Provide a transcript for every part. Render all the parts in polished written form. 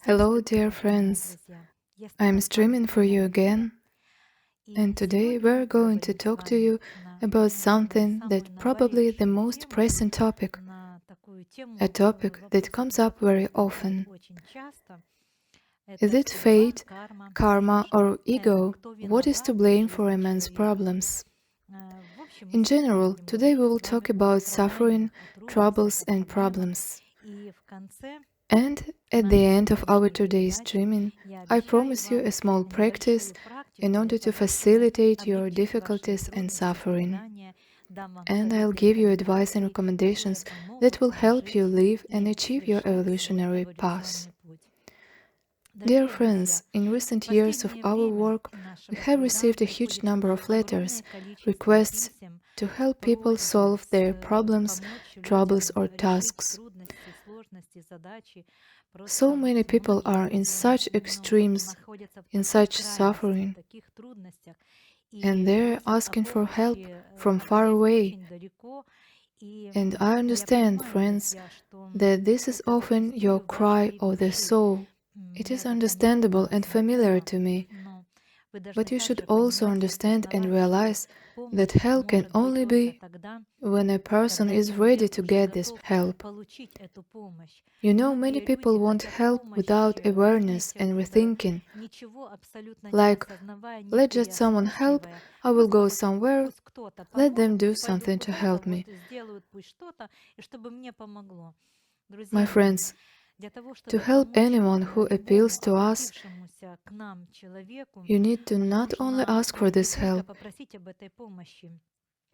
Hello, dear friends. I'm streaming for you again, and today we're going to talk to you about something that probably the most pressing topic, a topic that comes up very often. Is it fate, karma, or ego? What is to blame for a man's problems? In general, today we will talk about suffering, troubles, and problems. And at the end of our today's streaming, I promise you a small practice in order to facilitate your difficulties and suffering. And I'll give you advice and recommendations that will help you live and achieve your evolutionary path. Dear friends, in recent years of our work, we have received a huge number of letters, requests to help people solve their problems, troubles, or tasks. So many people are in such extremes, in such suffering, and they're asking for help from far away. And I understand, friends, that this is often your cry of the soul. It is understandable and familiar to me. But you should also understand and realize that help can only be when a person is ready to get this help. You know, many people want help without awareness and rethinking. Like, let just someone help, I will go somewhere, let them do something to help me. My friends, to help anyone who appeals to us, you need to not only ask for this help,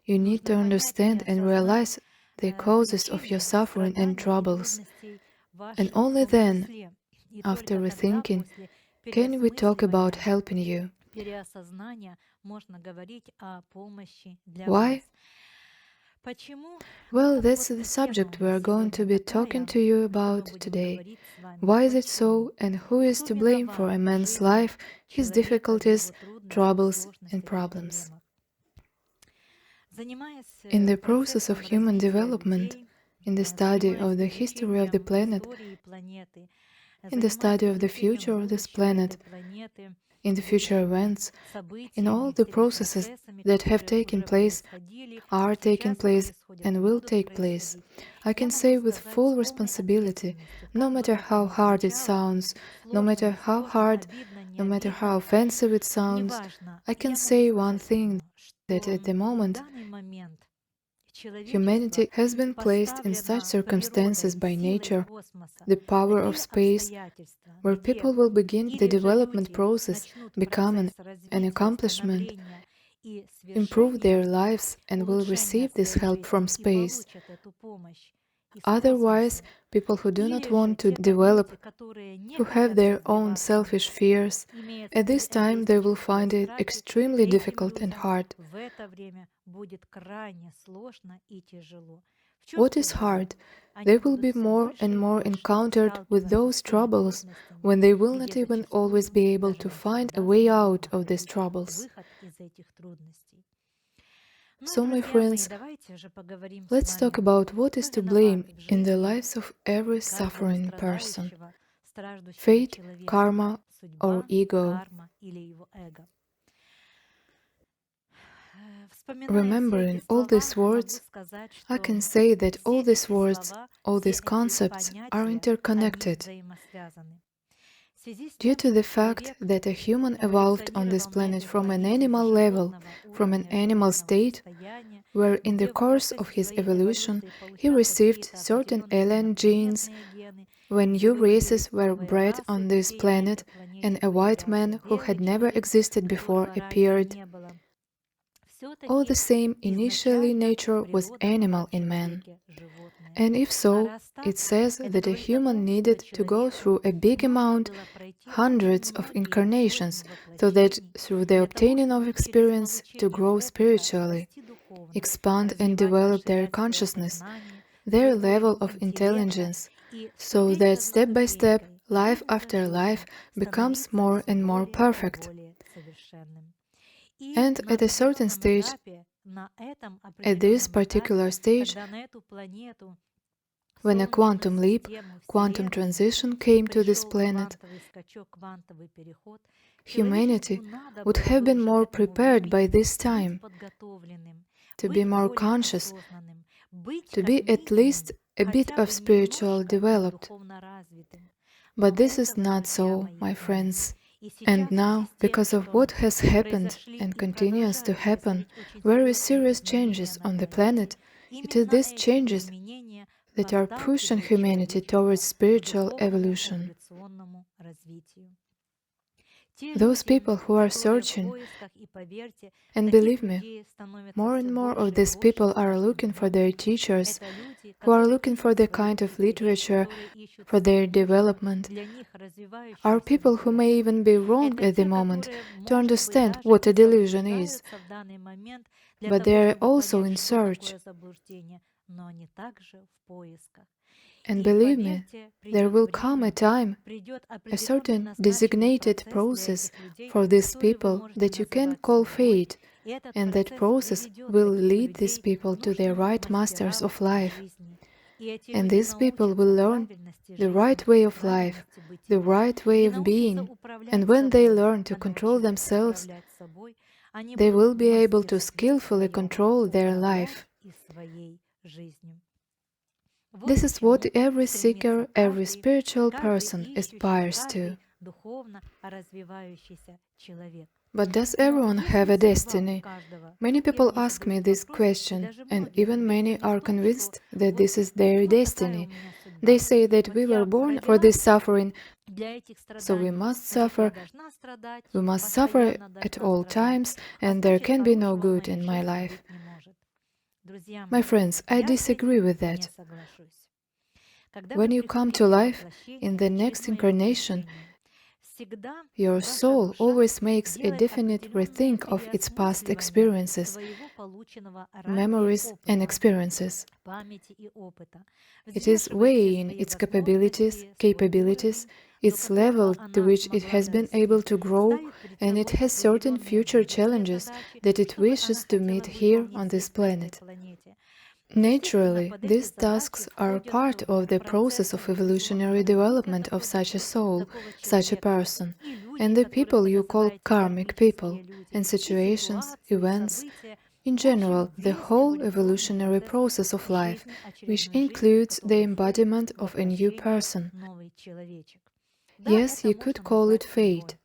you need to understand and realize the causes of your suffering and troubles. And only then, after rethinking, can we talk about helping you. Why? Well, that's the subject we are going to be talking to you about today. Why is it so, and who is to blame for a man's life, his difficulties, troubles, and problems? In the process of human development, in the study of the history of the planet, in the study of the future of this planet, in the future events, in all the processes that have taken place, are taking place, and will take place, I can say with full responsibility, no matter how hard it sounds, no matter how hard, no matter how offensive it sounds, I can say one thing, that at the moment, humanity has been placed in such circumstances by nature, the power of space, where people will begin the development process, become an accomplishment, improve their lives, and will receive this help from space. Otherwise, people who do not want to develop, who have their own selfish fears, at this time they will find it extremely difficult and hard. What is hard? They will be more and more encountered with those troubles when they will not even always be able to find a way out of these troubles. So, my friends, let's talk about what is to blame in the lives of every suffering person: fate, karma, or ego. Remembering all these words, I can say that all these words, all these concepts are interconnected. Due to the fact that a human evolved on this planet from an animal level, from an animal state, where in the course of his evolution he received certain alien genes, when new races were bred on this planet and a white man who had never existed before appeared, all the same, initially nature was animal in man. And if so, it says that a human needed to go through a big amount, hundreds of incarnations, so that through the obtaining of experience to grow spiritually, expand and develop their consciousness, their level of intelligence, so that step by step, life after life becomes more and more perfect. And at a certain stage, at this particular stage, When a quantum leap, quantum transition came to this planet, humanity would have been more prepared by this time, to be more conscious, to be at least a bit of spiritual developed. But this is not so, my friends. And now, because of what has happened and continues to happen, very serious changes on the planet, it is these changes that are pushing humanity towards spiritual evolution. Those people who are searching, and believe me, more and more of these people are looking for their teachers, who are looking for the kind of literature for their development, are people who may even be wrong at the moment to understand what a delusion is, but they are also in search. And believe me, there will come a time, a certain designated process for these people that you can call fate, and that process will lead these people to the right masters of life. And these people will learn the right way of life, the right way of being, and when they learn to control themselves, they will be able to skillfully control their life. This is what every seeker, every spiritual person aspires to. But does everyone have a destiny? Many people ask me this question, and even many are convinced that this is their destiny. They say that we were born for this suffering, so we must suffer at all times, and there can be no good in my life. My friends, I disagree with that. When you come to life, in the next incarnation, your soul always makes a definite rethink of its past experiences, memories and experiences. It is weighing its capabilities, its level to which it has been able to grow, and it has certain future challenges that it wishes to meet here on this planet. Naturally, these tasks are part of the process of evolutionary development of such a soul, such a person, and the people you call karmic people, and situations, events, in general, the whole evolutionary process of life, which includes the embodiment of a new person. Yes, you could call it fate.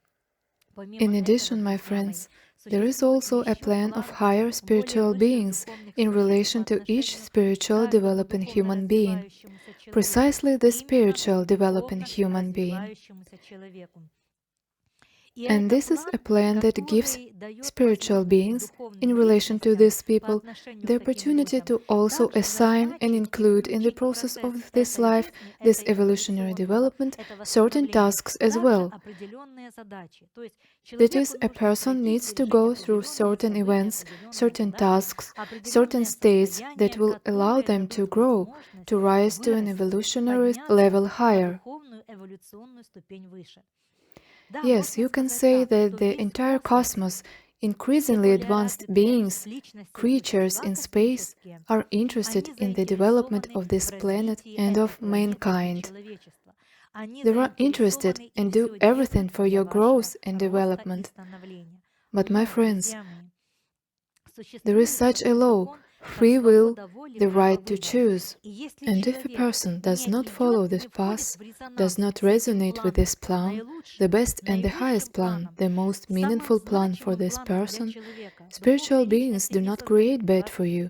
In addition, my friends, there is also a plan of higher spiritual beings in relation to each spiritual developing human being, precisely the spiritual developing human being. And this is a plan that gives spiritual beings, in relation to these people, the opportunity to also assign and include in the process of this life, this evolutionary development, certain tasks as well. That is, a person needs to go through certain events, certain tasks, certain states that will allow them to grow, to rise to an evolutionary level higher. Yes, you can say that the entire cosmos, increasingly advanced beings, creatures in space, are interested in the development of this planet and of mankind. They are interested and do everything for your growth and development. But my friends, there is such a law, free will, the right to choose. And if a person does not follow this path, does not resonate with this plan, the best and the highest plan, the most meaningful plan for this person, spiritual beings do not create bad for you.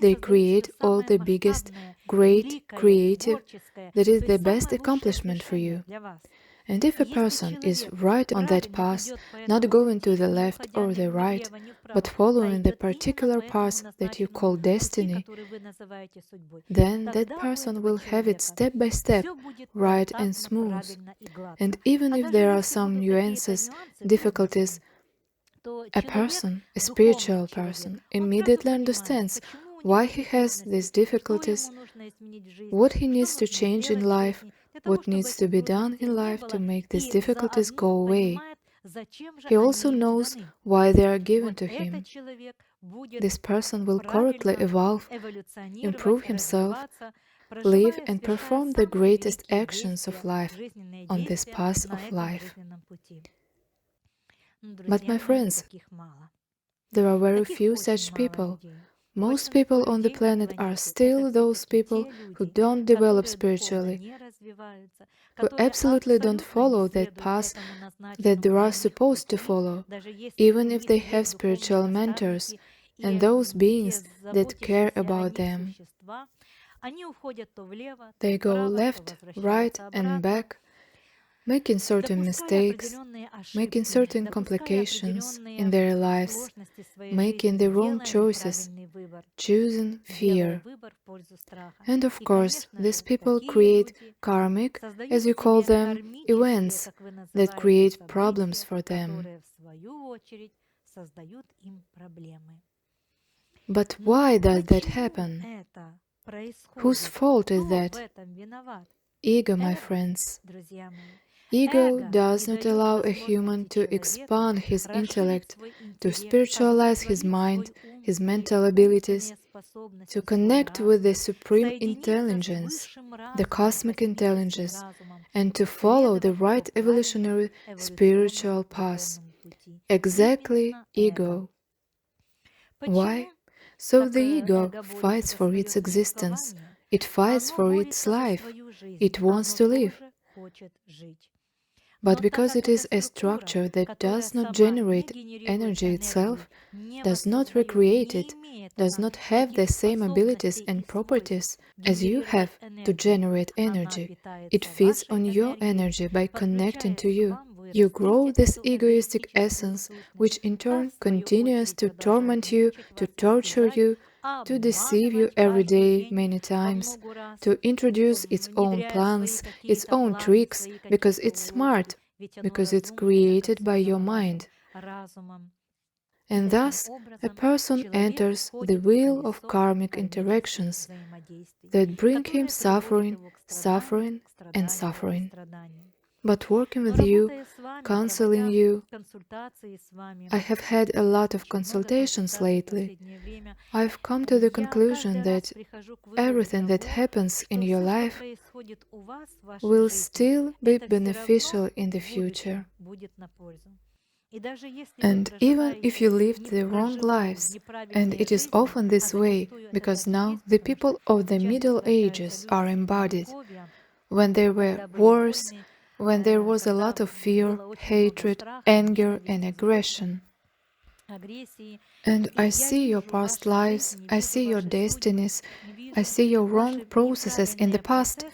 They create all the biggest, great, creative, that is the best accomplishment for you. And if a person is right on that path, not going to the left or the right, but following the particular path that you call destiny, then that person will have it step by step, right and smooth. And even if there are some nuances, difficulties, a person, a spiritual person, immediately understands why he has these difficulties, what he needs to change in life, what needs to be done in life to make these difficulties go away. He also knows why they are given to him. This person will correctly evolve, improve himself, live and perform the greatest actions of life on this path of life. But my friends, there are very few such people. Most people on the planet are still those people who don't develop spiritually, who absolutely don't follow that path that they are supposed to follow, even if they have spiritual mentors and those beings that care about them. They go left, right, and back, making certain mistakes, making certain complications in their lives, making the wrong choices, choosing fear. And of course, these people create karmic, as you call them, events that create problems for them. But why does that happen? Whose fault is that? Ego, my friends. Ego does not allow a human to expand his intellect, to spiritualize his mind, his mental abilities, to connect with the supreme intelligence, the cosmic intelligence, and to follow the right evolutionary spiritual path. Exactly ego. Why? So the ego fights for its existence, it fights for its life, it wants to live. But because it is a structure that does not generate energy itself, does not recreate it, does not have the same abilities and properties as you have to generate energy, it feeds on your energy by connecting to you. You grow this egoistic essence, which in turn continues to torment you, to torture you, to deceive you every day many times, to introduce its own plans, its own tricks, because it's smart, because it's created by your mind. And thus, a person enters the wheel of karmic interactions that bring him suffering, suffering, and suffering. But working with you, counseling you, I have had a lot of consultations lately. I've come to the conclusion that everything that happens in your life will still be beneficial in the future. And even if you lived the wrong lives, and it is often this way, because now the people of the Middle Ages are embodied, when there were wars, when there was a lot of fear, hatred, anger, and aggression. And I see your past lives, I see your destinies, I see your wrong processes in the past.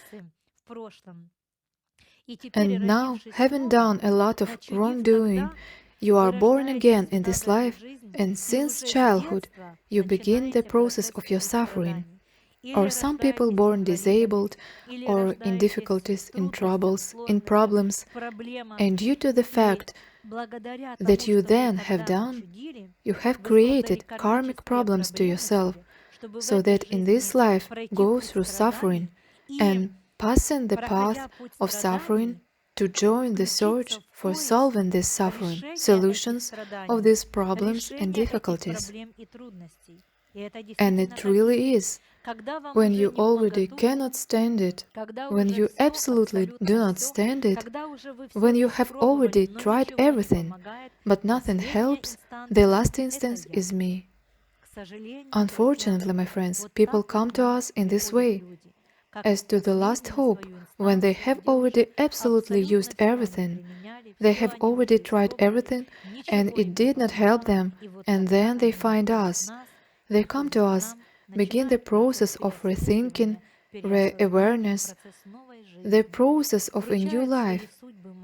And now, having done a lot of wrongdoing, you are born again in this life, and since childhood, you begin the process of your suffering. Or some people born disabled, or in difficulties, in troubles, in problems, and due to the fact that you then have done, you have created karmic problems to yourself, so that in this life go through suffering and passing the path of suffering to join the search for solving this suffering, solutions of these problems and difficulties. And it really is. When you already cannot stand it, when you absolutely do not stand it, when you have already tried everything, but nothing helps, the last instance is me. Unfortunately, my friends, people come to us in this way, as to the last hope, when they have already absolutely used everything. They have already tried everything, and it did not help them, and then they find us. They come to us, begin the process of rethinking, re-awareness, the process of a new life,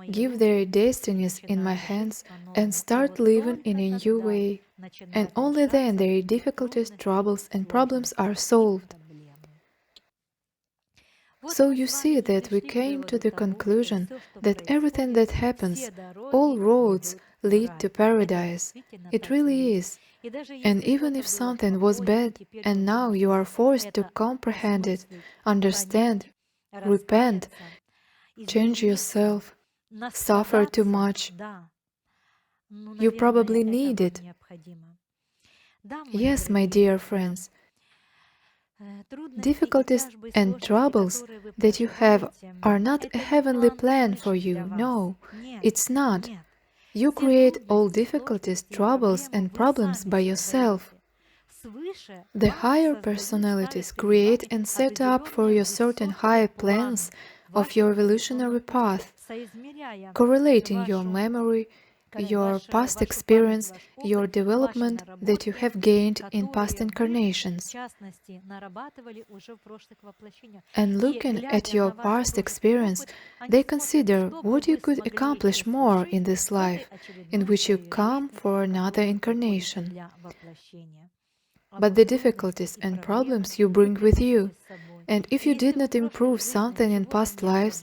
give their destinies in my hands, and start living in a new way. And only then their difficulties, troubles, and problems are solved. So you see that we came to the conclusion that everything that happens, all roads lead to paradise. It really is. And even if something was bad, and now you are forced to comprehend it, understand, repent, change yourself, suffer too much, you probably need it. Yes, my dear friends, Difficulties and troubles that you have are not a heavenly plan for you. No, it's not. You create all difficulties, troubles, and problems by yourself. The higher personalities create and set up for you certain higher plans of your evolutionary path, correlating your memory, your past experience, your development that you have gained in past incarnations. And looking at your past experience, they consider what you could accomplish more in this life, in which you come for another incarnation. But the difficulties and problems you bring with you, and if you did not improve something in past lives,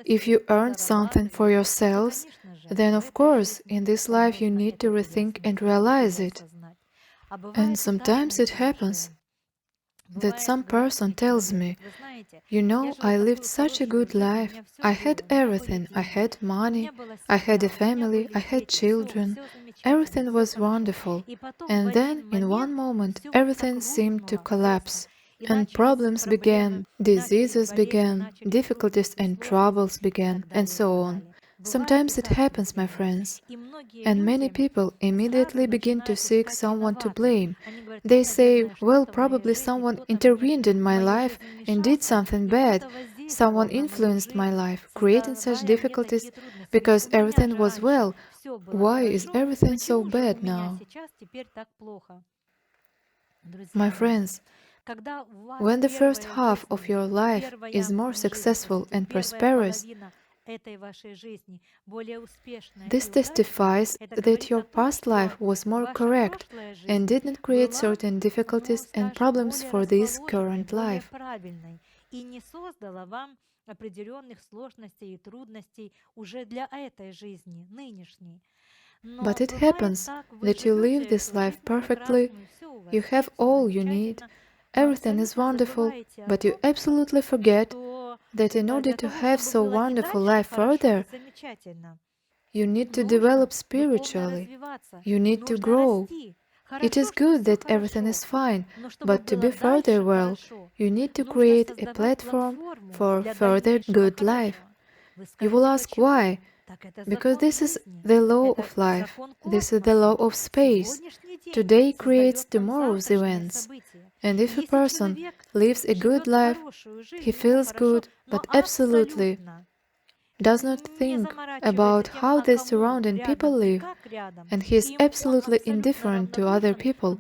if you earned something for yourselves, then of course in this life you need to rethink and realize it. And sometimes it happens that some person tells me, you know, I lived such a good life. I had everything. I had money, I had a family, I had children. Everything was wonderful. And then, in one moment, everything seemed to collapse. And problems began, diseases began, difficulties and troubles began, and so on. Sometimes it happens, my friends. And many people immediately begin to seek someone to blame. They say, well, probably someone intervened in my life and did something bad. Someone influenced my life, creating such difficulties because everything was well. Why is everything so bad now? My friends, when the first half of your life is more successful and prosperous, this testifies that your past life was more correct and did not create certain difficulties and problems for this current life. But it happens that you live this life perfectly, you have all you need, everything is wonderful, but you absolutely forget that in order to have so wonderful life further, you need to develop spiritually. You need to grow. It is good that everything is fine, but to be further well, you need to create a platform for further good life. You will ask why? Because this is the law of life. This is the law of space. Today creates tomorrow's events. And if a person lives a good life, he feels good, but absolutely does not think about how the surrounding people live, and he is absolutely indifferent to other people,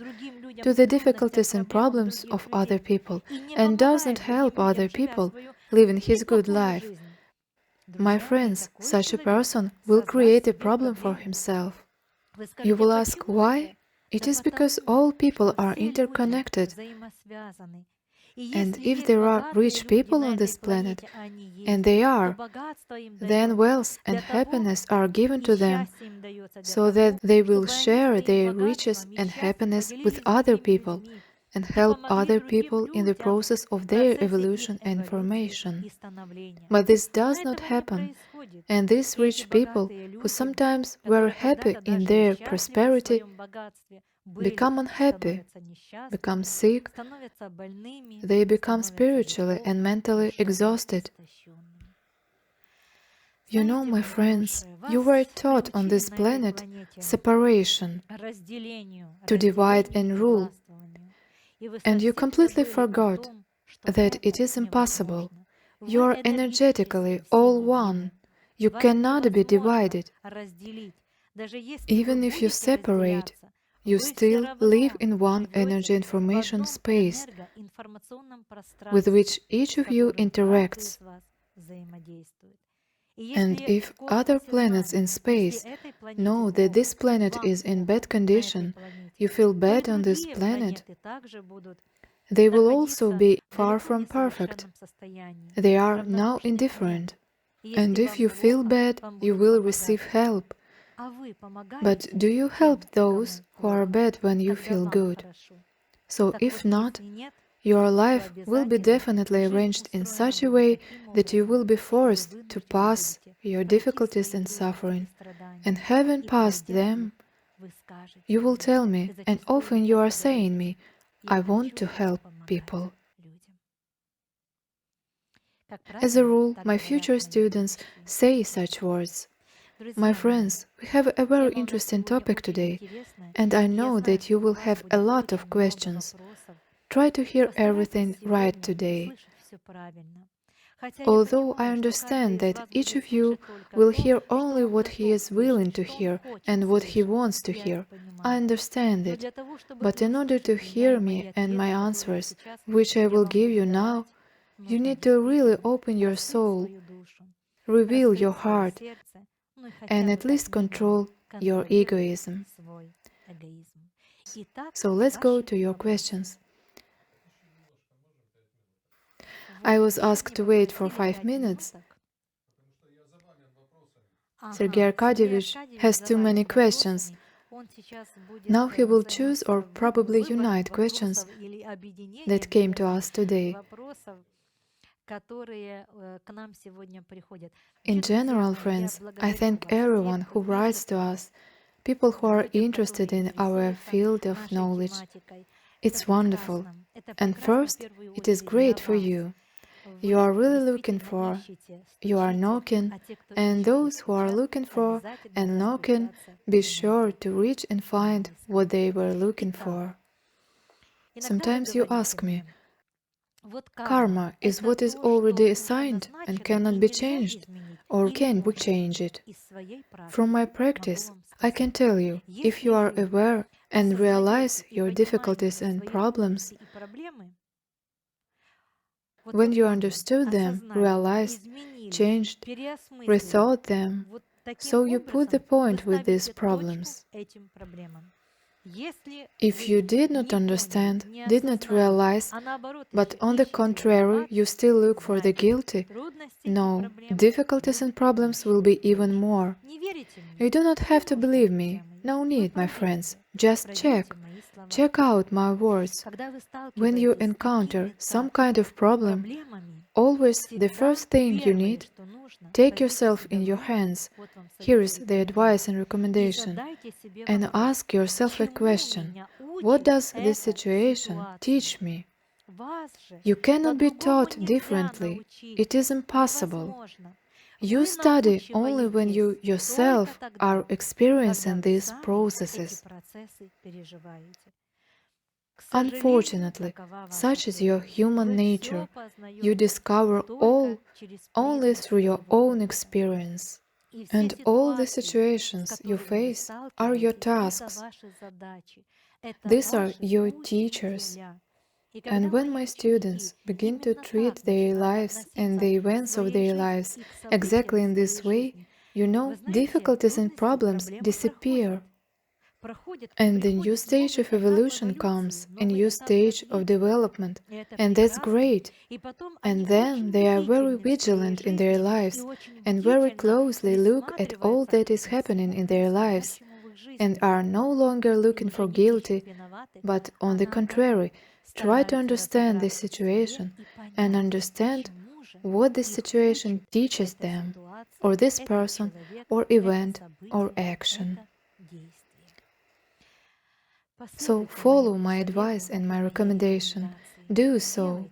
to the difficulties and problems of other people, and does not help other people living his good life. My friends, such a person will create a problem for himself. You will ask why? It is because all people are interconnected. And if there are rich people on this planet, and they are, then wealth and happiness are given to them so that they will share their riches and happiness with other people and help other people in the process of their evolution and formation. But this does not happen, and these rich people, who sometimes were happy in their prosperity, become unhappy, become sick, they become spiritually and mentally exhausted. You know, my friends, you were taught on this planet separation, to divide and rule, and you completely forgot that it is impossible. You are energetically all one. You cannot be divided. Even if you separate, you still live in one energy information space with which each of you interacts. And if other planets in space know that this planet is in bad condition, you feel bad on this planet, they will also be far from perfect. They are now indifferent. And if you feel bad, you will receive help. But do you help those who are bad when you feel good? So if not, your life will be definitely arranged in such a way that you will be forced to pass your difficulties and suffering. And having passed them, you will tell me, and often you are saying me, I want to help people. As a rule, my future students say such words. My friends, we have a very interesting topic today, and I know that you will have a lot of questions. Try to hear everything right today. Although I understand that each of you will hear only what he is willing to hear and what he wants to hear, I understand it. But in order to hear me and my answers, which I will give you now, you need to really open your soul, reveal your heart, and at least control your egoism. So let's go to your questions. I was asked to wait for 5 minutes. Sergei Arkadyevich has too many questions. Now he will choose or probably unite questions that came to us today. In general, friends, I thank everyone who writes to us, people who are interested in our field of knowledge. It's wonderful. And first, it is great for you. You are really looking for, you are knocking, and those who are looking for and knocking, be sure to reach and find what they were looking for. Sometimes you ask me, karma is what is already assigned and cannot be changed, or can we change it? From my practice, I can tell you, if you are aware and realize your difficulties and problems, when you understood them, realized, changed, rethought them, so you put the point with these problems. If you did not understand, did not realize, but on the contrary, you still look for the guilty, no, difficulties and problems will be even more. You do not have to believe me. No need, my friends. Just check. Check out my words. When you encounter some kind of problem, always the first thing you need, take yourself in your hands. Here is the advice and recommendation. And ask yourself a question. What does this situation teach me? You cannot be taught differently. It is impossible. You study only when you yourself are experiencing these processes. Unfortunately, such is your human nature. You discover all only through your own experience. And all the situations you face are your tasks. These are your teachers. And when my students begin to treat their lives and the events of their lives exactly in this way, you know, difficulties and problems disappear. And the new stage of evolution comes, a new stage of development, and that's great. And then they are very vigilant in their lives and very closely look at all that is happening in their lives and are no longer looking for guilty, but on the contrary, try to understand the situation and understand what this situation teaches them, or this person, or event, or action. So follow my advice and my recommendation. Do so.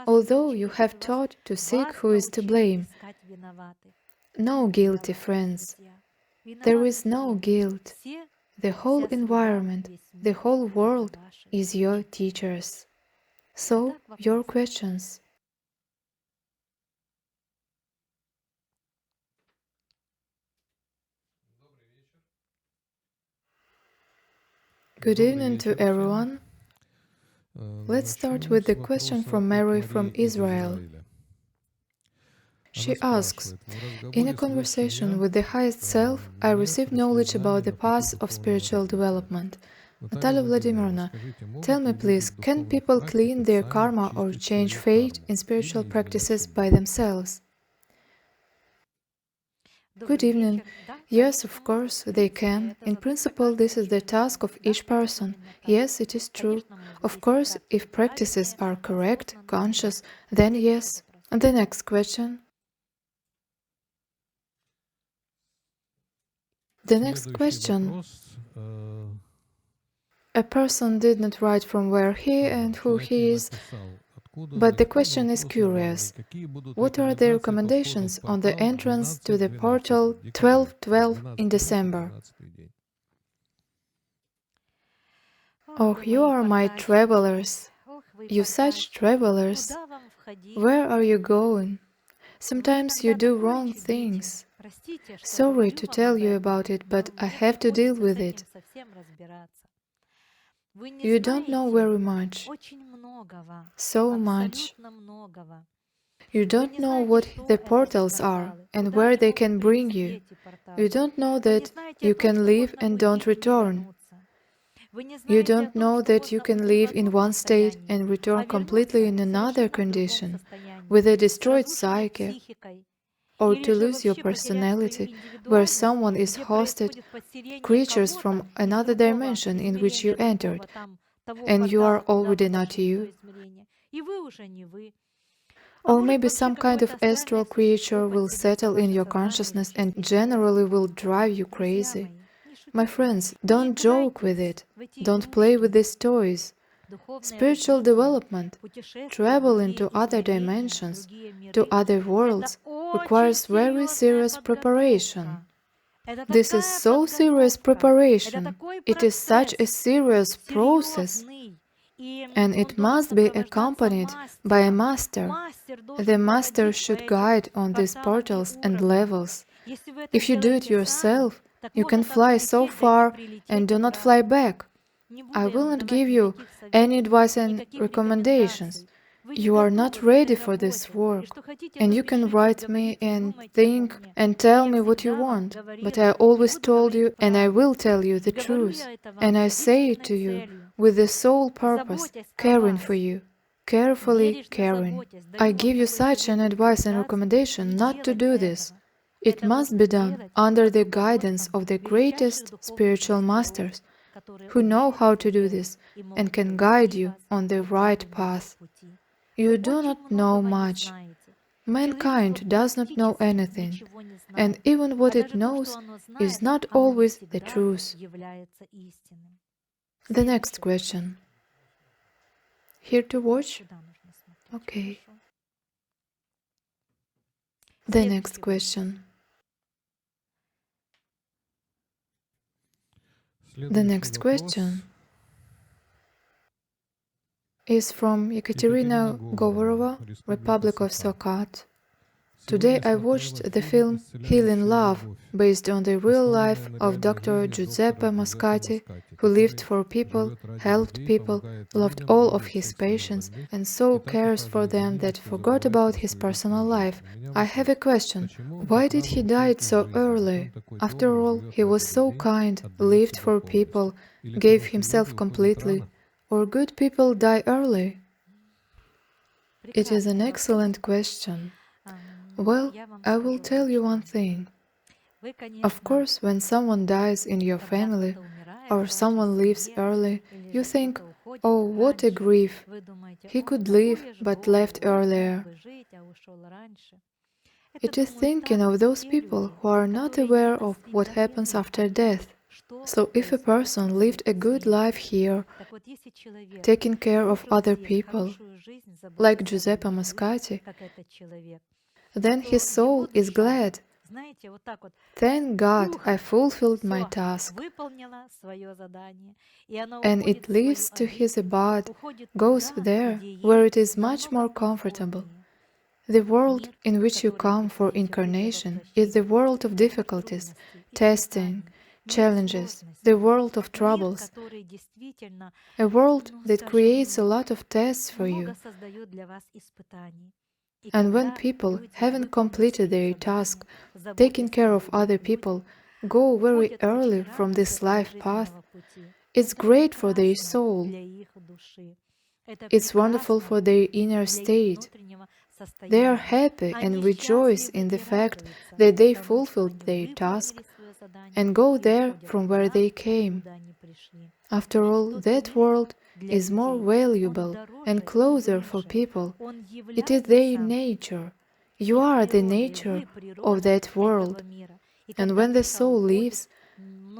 Although you have taught to seek who is to blame, no guilty friends. There is no guilt. The whole environment, the whole world is your teachers. So, your questions. Good evening to everyone. Let's start with the question from Mary from Israel. She asks, in a conversation with the highest self, I received knowledge about the path of spiritual development. Natalia Vladimirovna, tell me please, can people clean their karma or change fate in spiritual practices by themselves? Good evening. Yes, of course, they can. In principle, this is the task of each person. Yes, it is true. Of course, if practices are correct, conscious, then yes. And the next question. The next question. A person did not write from where he and who he is, But the question is curious. What are the recommendations on the entrance to the portal 1212 in December? Oh, you are my travelers. You such travelers. Where are you going? Sometimes you do wrong things. Sorry to tell you about it, but I have to deal with it. You don't know very much. So much. You don't know what the portals are and where they can bring you. You don't know that you can leave and don't return. You don't know that you can live in one state and return completely in another condition, with a destroyed psyche, or to lose your personality, where someone is hosted, creatures from another dimension in which you entered, and you are already not you. Or maybe some kind of astral creature will settle in your consciousness and generally will drive you crazy. My friends, don't joke with it. Don't play with these toys. Spiritual development, travel into other dimensions, to other worlds, requires very serious preparation. This is so serious preparation. It is such a serious process. And it must be accompanied by a master. The master should guide on these portals and levels. If you do it yourself, you can fly so far and do not fly back. I will not give you any advice and recommendations. You are not ready for this work, and you can write me and think and tell me what you want, but I always told you and I will tell you the truth, and I say it to you with the sole purpose, caring for you, carefully caring. I give you such an advice and recommendation not to do this. It must be done under the guidance of the greatest spiritual masters, who know how to do this and can guide you on the right path. You do not know much. Mankind does not know anything, and even what it knows is not always the truth. The next question. Here to watch? Okay. The next question. The next question is from Ekaterina Govorova, Republic of Sakhat. Today I watched the film Healing Love, based on the real life of Dr. Giuseppe Moscati, who lived for people, helped people, loved all of his patients, and so cares for them that forgot about his personal life. I have a question. Why did he die so early? After all, he was so kind, lived for people, gave himself completely. Or good people die early? It is an excellent question. Well, I will tell you one thing. Of course, when someone dies in your family or someone leaves early, you think, oh, what a grief. He could leave but left earlier. It is thinking of those people who are not aware of what happens after death. So if a person lived a good life here, taking care of other people, like Giuseppe Moscati, then his soul is glad. Thank God I fulfilled my task. And it leaves to his abode, goes there where it is much more comfortable. The world in which you come for incarnation is the world of difficulties, testing, challenges, the world of troubles, a world that creates a lot of tests for you. And when people, having completed their task, taking care of other people, go very early from this life path, it's great for their soul. It's wonderful for their inner state. They are happy and rejoice in the fact that they fulfilled their task and go there from where they came. After all, that world is more valuable and closer for people. It is their nature. You are the nature of that world. And when the soul leaves,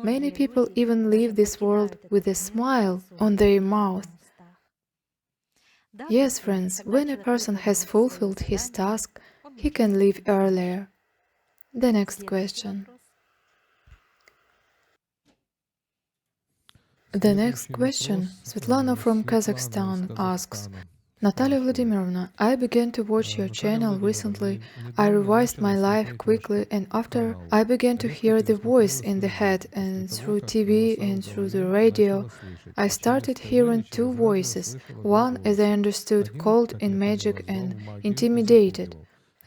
many people even leave this world with a smile on their mouth. Yes, friends, when a person has fulfilled his task, he can leave earlier. The next question. The next question, Svetlana from Kazakhstan asks, Natalia Vladimirovna, I began to watch your channel recently. I revised my life quickly, and after I began to hear the voice in the head and through TV and through the radio, I started hearing two voices. One, as I understood, called in magic and intimidated.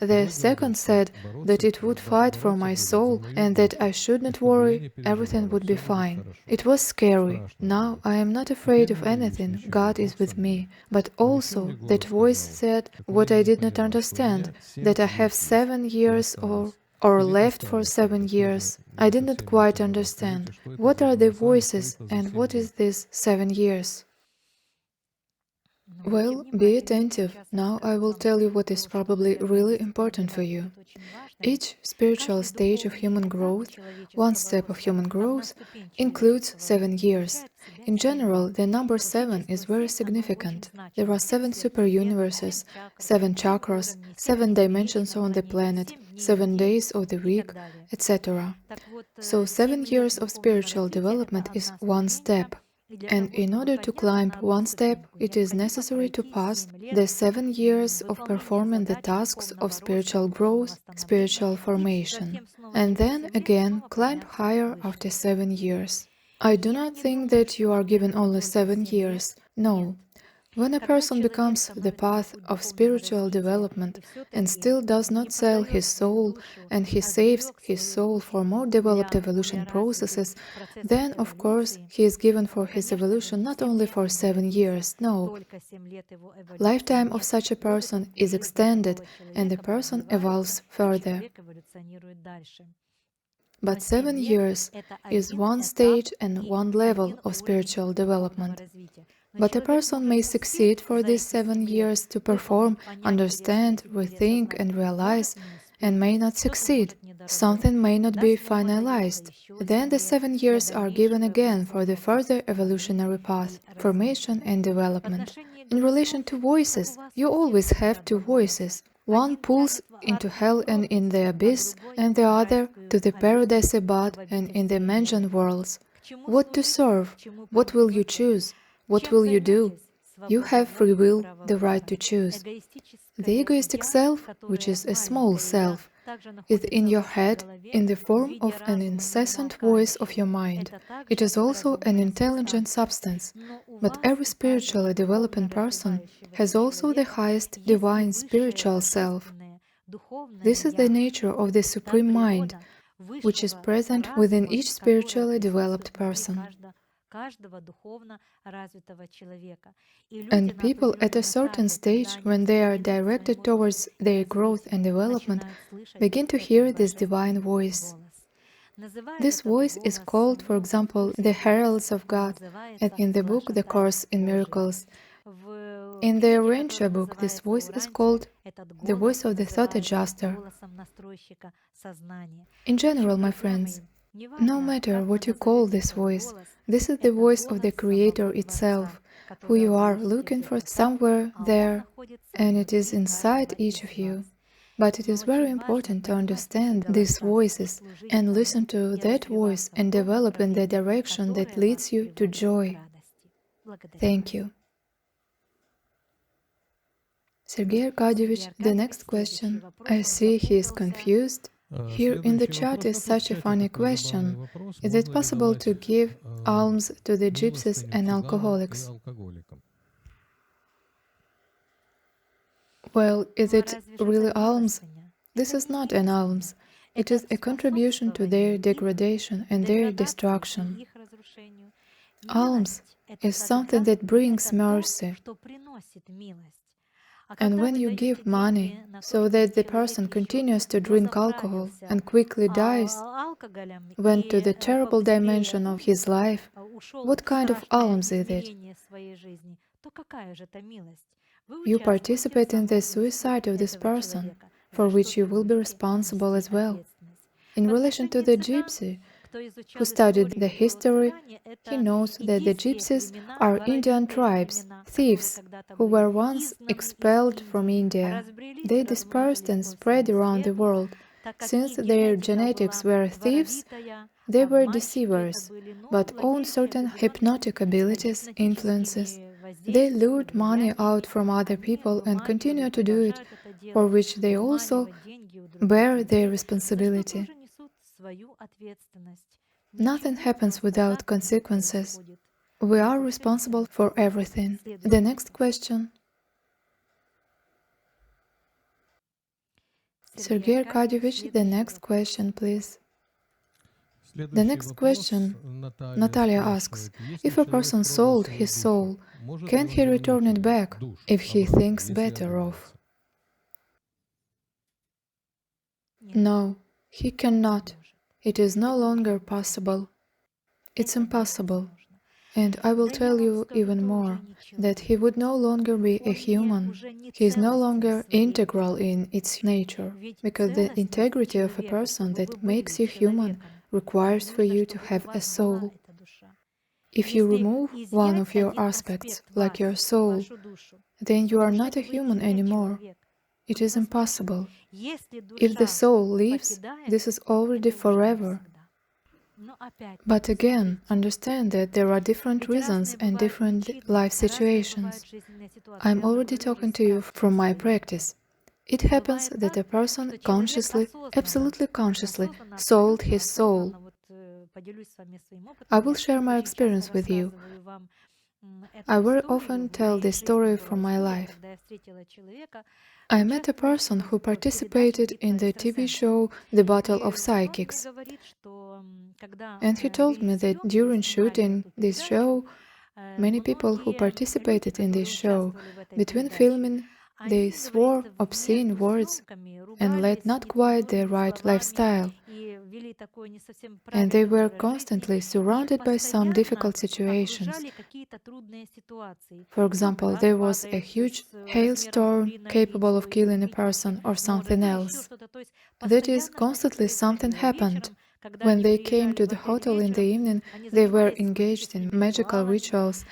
The second said that it would fight for my soul and that I should not worry, everything would be fine. It was scary. Now I am not afraid of anything, God is with me. But also, that voice said what I did not understand, that I have 7 years or left for 7 years. I did not quite understand. What are the voices and what is this 7 years? Well, be attentive. Now I will tell you what is probably really important for you. Each spiritual stage of human growth, one step of human growth, includes 7 years. In general, the number 7 is very significant. There are 7 super-universes, 7 chakras, 7 dimensions on the planet, 7 days of the week, etc. So 7 years of spiritual development is one step. And in order to climb one step, it is necessary to pass the 7 years of performing the tasks of spiritual growth, spiritual formation, and then again climb higher after 7 years. I do not think that you are given only 7 years. No. When a person becomes the path of spiritual development and still does not sell his soul and he saves his soul for more developed evolution processes, then of course he is given for his evolution not only for 7 years, no. Lifetime of such a person is extended and the person evolves further. But 7 years is one stage and one level of spiritual development. But a person may succeed for these 7 years to perform, understand, rethink and realize, and may not succeed. Something may not be finalized. Then the 7 years are given again for the further evolutionary path, formation and development. In relation to voices, you always have two voices. One pulls into hell and in the abyss, and the other to the paradise above and in the mentioned worlds. What to serve? What will you choose? What will you do? You have free will, the right to choose. The egoistic self, which is a small self, is in your head in the form of an incessant voice of your mind. It is also an intelligent substance, but every spiritually developing person has also the highest divine spiritual self. This is the nature of the Supreme Mind, which is present within each spiritually developed person. And people at a certain stage, when they are directed towards their growth and development, begin to hear this divine voice. This voice is called, for example, the heralds of God, and in the book The Course in Miracles. In the Arranger book, this voice is called the voice of the thought adjuster. In general, my friends, no matter what you call this voice, this is the voice of the Creator itself, who you are looking for somewhere there, and it is inside each of you. But it is very important to understand these voices and listen to that voice and develop in the direction that leads you to joy. Thank you. Sergei Arkadyevich, the next question. I see he is confused. Here in the chat is such a funny question. Is it possible to give alms to the gypsies and alcoholics? Well, is it really alms? This is not an alms. It is a contribution to their degradation and their destruction. Alms is something that brings mercy. And when you give money so that the person continues to drink alcohol and quickly dies, went to the terrible dimension of his life, what kind of alms is it? You participate in the suicide of this person, for which you will be responsible as well. In relation to the gypsy, who studied the history, he knows that the gypsies are Indian tribes, thieves, who were once expelled from India. They dispersed and spread around the world. Since their genetics were thieves, they were deceivers, but owned certain hypnotic abilities, influences. They lured money out from other people and continue to do it, for which they also bear their responsibility. Nothing happens without consequences. We are responsible for everything. The next question. Sergei Arkadyevich, the next question, please. The next question, Natalia asks, if a person sold his soul, can he return it back if he thinks better of? No, he cannot. It is no longer possible. It's impossible. And I will tell you even more, that he would no longer be a human. He is no longer integral in its nature, because the integrity of a person that makes you human requires for you to have a soul. If you remove one of your aspects, like your soul, then you are not a human anymore. It is impossible. If the soul leaves, this is already forever. But again, understand that there are different reasons and different life situations. I'm already talking to you from my practice. It happens that a person consciously, absolutely consciously, sold his soul. I will share my experience with you. I very often tell this story from my life. I met a person who participated in the TV show The Battle of Psychics. And he told me that during shooting this show, many people who participated in this show, between filming, they swore obscene words and led not quite the right lifestyle. And they were constantly surrounded by some difficult situations. For example, there was a huge hailstorm capable of killing a person or something else. That is, constantly something happened. When they came to the hotel in the evening, they were engaged in magical rituals,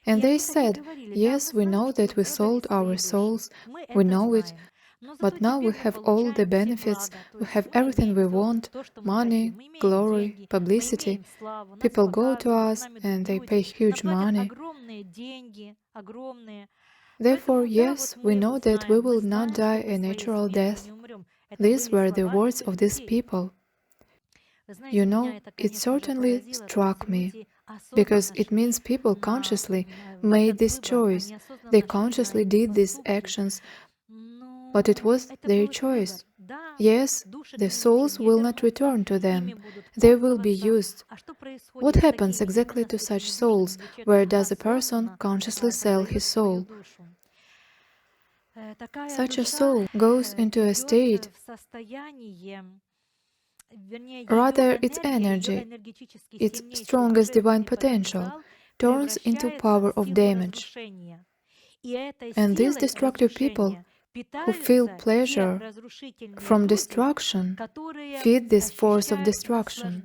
and they said, yes, we know that we sold our souls, we know it, but now we have all the benefits, we have everything we want, money, glory, publicity. People go to us and they pay huge money. Therefore, yes, we know that we will not die a natural death. These were the words of these people. You know, it certainly struck me, because it means people consciously made this choice. They consciously did these actions, but it was their choice. Yes, the souls will not return to them. They will be used. What happens exactly to such souls? Where does a person consciously sell his soul? Such a soul goes into a state, rather its energy, its strongest divine potential, turns into power of damage. And these destructive people who feel pleasure from destruction feed this force of destruction.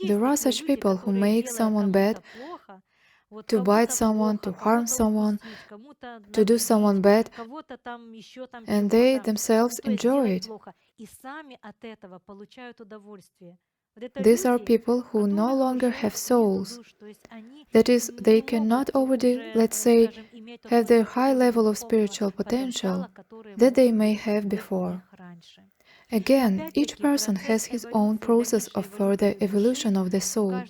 There are such people who make someone bad, to bite someone, to harm someone, to do someone bad, and they themselves enjoy it. These are people who no longer have souls. That is, they cannot already, let's say, have the high level of spiritual potential that they may have before. Again, each person has his own process of further evolution of the soul.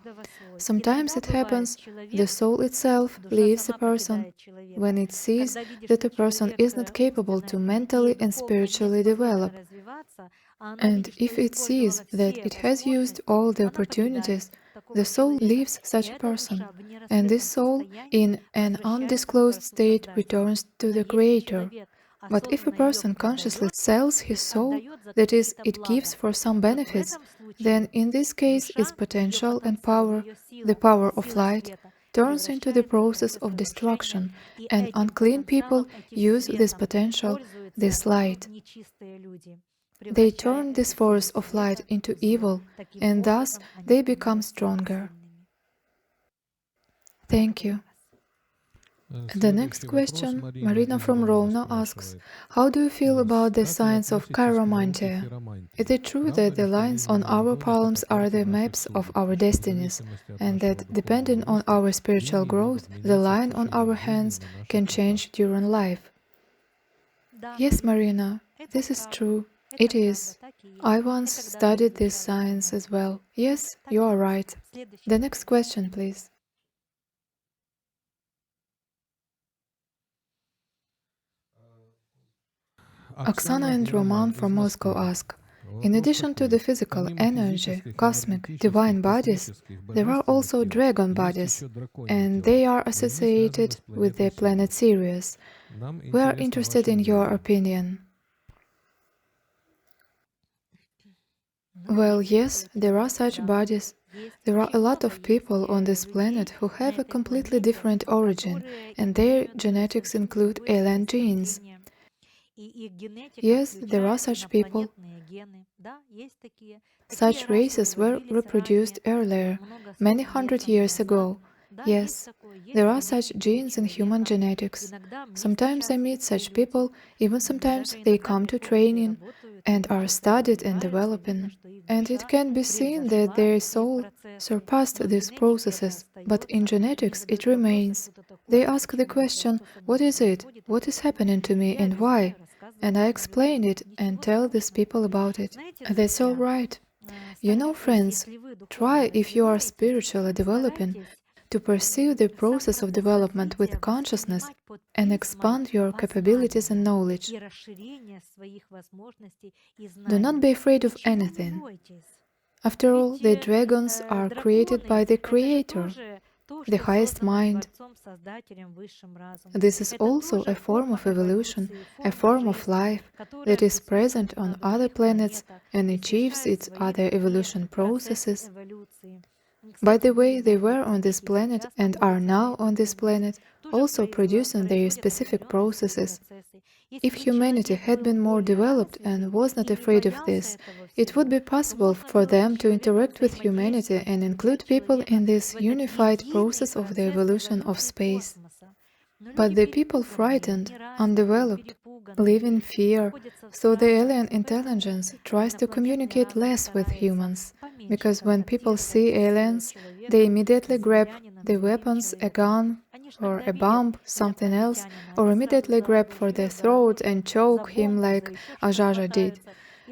Sometimes it happens, the soul itself leaves a person when it sees that a person is not capable to mentally and spiritually develop. And if it sees that it has used all the opportunities, the soul leaves such a person, and this soul, in an undisclosed state, returns to the Creator. But if a person consciously sells his soul, that is, it gives for some benefits, then in this case its potential and power, the power of light, turns into the process of destruction, and unclean people use this potential, this light. They turn this force of light into evil, and thus they become stronger. Thank you. The next question, Marina from Rovno asks, how do you feel about the science of chiromantia? Is it true that the lines on our palms are the maps of our destinies, and that depending on our spiritual growth, the line on our hands can change during life? Yes, Marina, this is true. It is. I once studied this science as well. Yes, you are right. The next question, please. Oksana and Roman from Moscow ask, in addition to the physical energy, cosmic, divine bodies, there are also dragon bodies, and they are associated with the planet Sirius. We are interested in your opinion. Well, yes, there are such bodies. There are a lot of people on this planet who have a completely different origin, and their genetics include alien genes. Yes, there are such people. Such races were reproduced earlier, many hundred years ago. Yes, there are such genes in human genetics. Sometimes I meet such people, even sometimes they come to training and are studied and developing. And it can be seen that their soul surpassed these processes, but in genetics it remains. They ask the question, what is it? What is happening to me and why? And I explain it and tell these people about it. That's all right. You know, friends, try if you are spiritually developing to pursue the process of development with consciousness and expand your capabilities and knowledge. Do not be afraid of anything. After all, the dragons are created by the Creator, the highest mind. This is also a form of evolution, a form of life that is present on other planets and achieves its other evolution processes. By the way, they were on this planet and are now on this planet, also producing their specific processes. If humanity had been more developed and was not afraid of this, it would be possible for them to interact with humanity and include people in this unified process of the evolution of space. But the people frightened, undeveloped, live in fear, so the alien intelligence tries to communicate less with humans, because when people see aliens, they immediately grab the weapons, a gun, or a bomb, something else, or immediately grab for the throat and choke him like Ajaja did,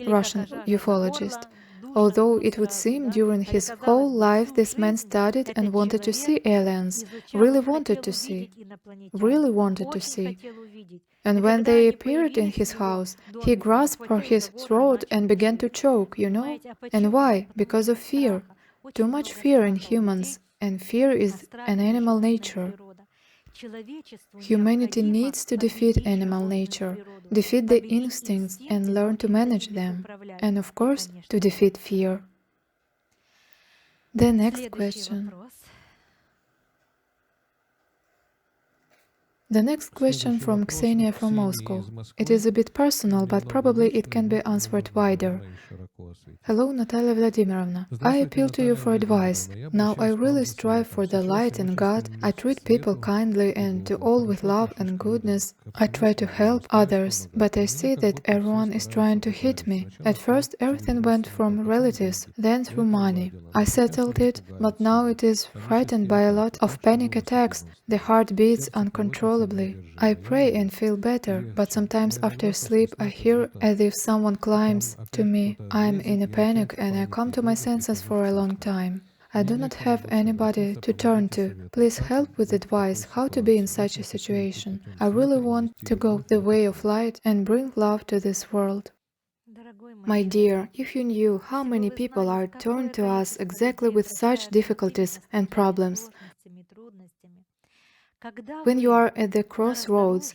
Russian ufologist. Although it would seem during his whole life this man studied and wanted to see aliens, really wanted to see, And when they appeared in his house, he grasped for his throat and began to choke, you know? And why? Because of fear. Too much fear in humans, and fear is an animal nature. Humanity needs to defeat animal nature, defeat the instincts and learn to manage them, and of course, to defeat fear. The next question. The next question from Ksenia from Moscow. It is a bit personal, but probably it can be answered wider. Hello, Natalia Vladimirovna. I appeal to you for advice. Now I really strive for the light and God. I treat people kindly and to all with love and goodness. I try to help others, but I see that everyone is trying to hit me. At first everything went from relatives, then through money. I settled it, but now it is frightened by a lot of panic attacks. The heart beats uncontrollably. I pray and feel better, but sometimes after sleep I hear as if someone climbs to me. I am in a panic and I come to my senses for a long time. I do not have anybody to turn to. Please help with advice how to be in such a situation. I really want to go the way of light and bring love to this world. My dear, if you knew how many people are turned to us exactly with such difficulties and problems, when you are at the crossroads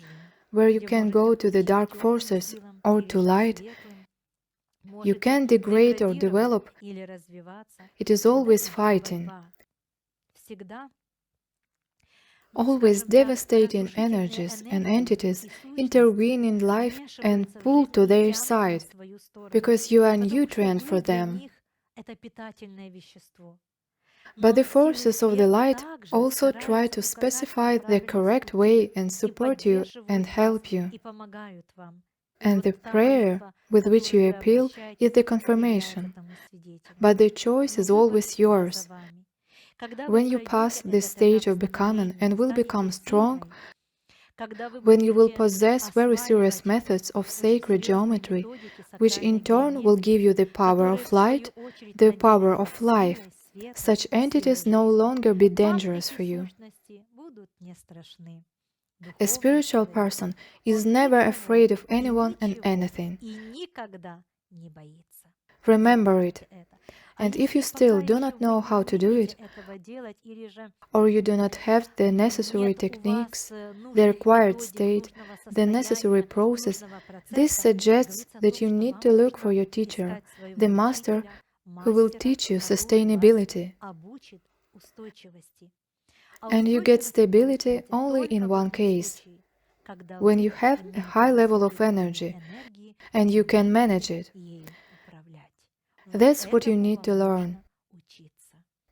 where you can go to the dark forces or to light, you can degrade or develop. It is always fighting. Always devastating energies and entities intervene in life and pull to their side because you are a nutrient for them. But the forces of the light also try to specify the correct way and support you and help you. And the prayer with which you appeal is the confirmation. But the choice is always yours. When you pass this stage of becoming and will become strong, when you will possess very serious methods of sacred geometry, which in turn will give you the power of light, the power of life, such entities no longer be dangerous for you. A spiritual person is never afraid of anyone and anything. Remember it. And if you still do not know how to do it, or you do not have the necessary techniques, the required state, the necessary process, this suggests that you need to look for your teacher, the master who will teach you sustainability. And you get stability only in one case, when you have a high level of energy and you can manage it. That's what you need to learn.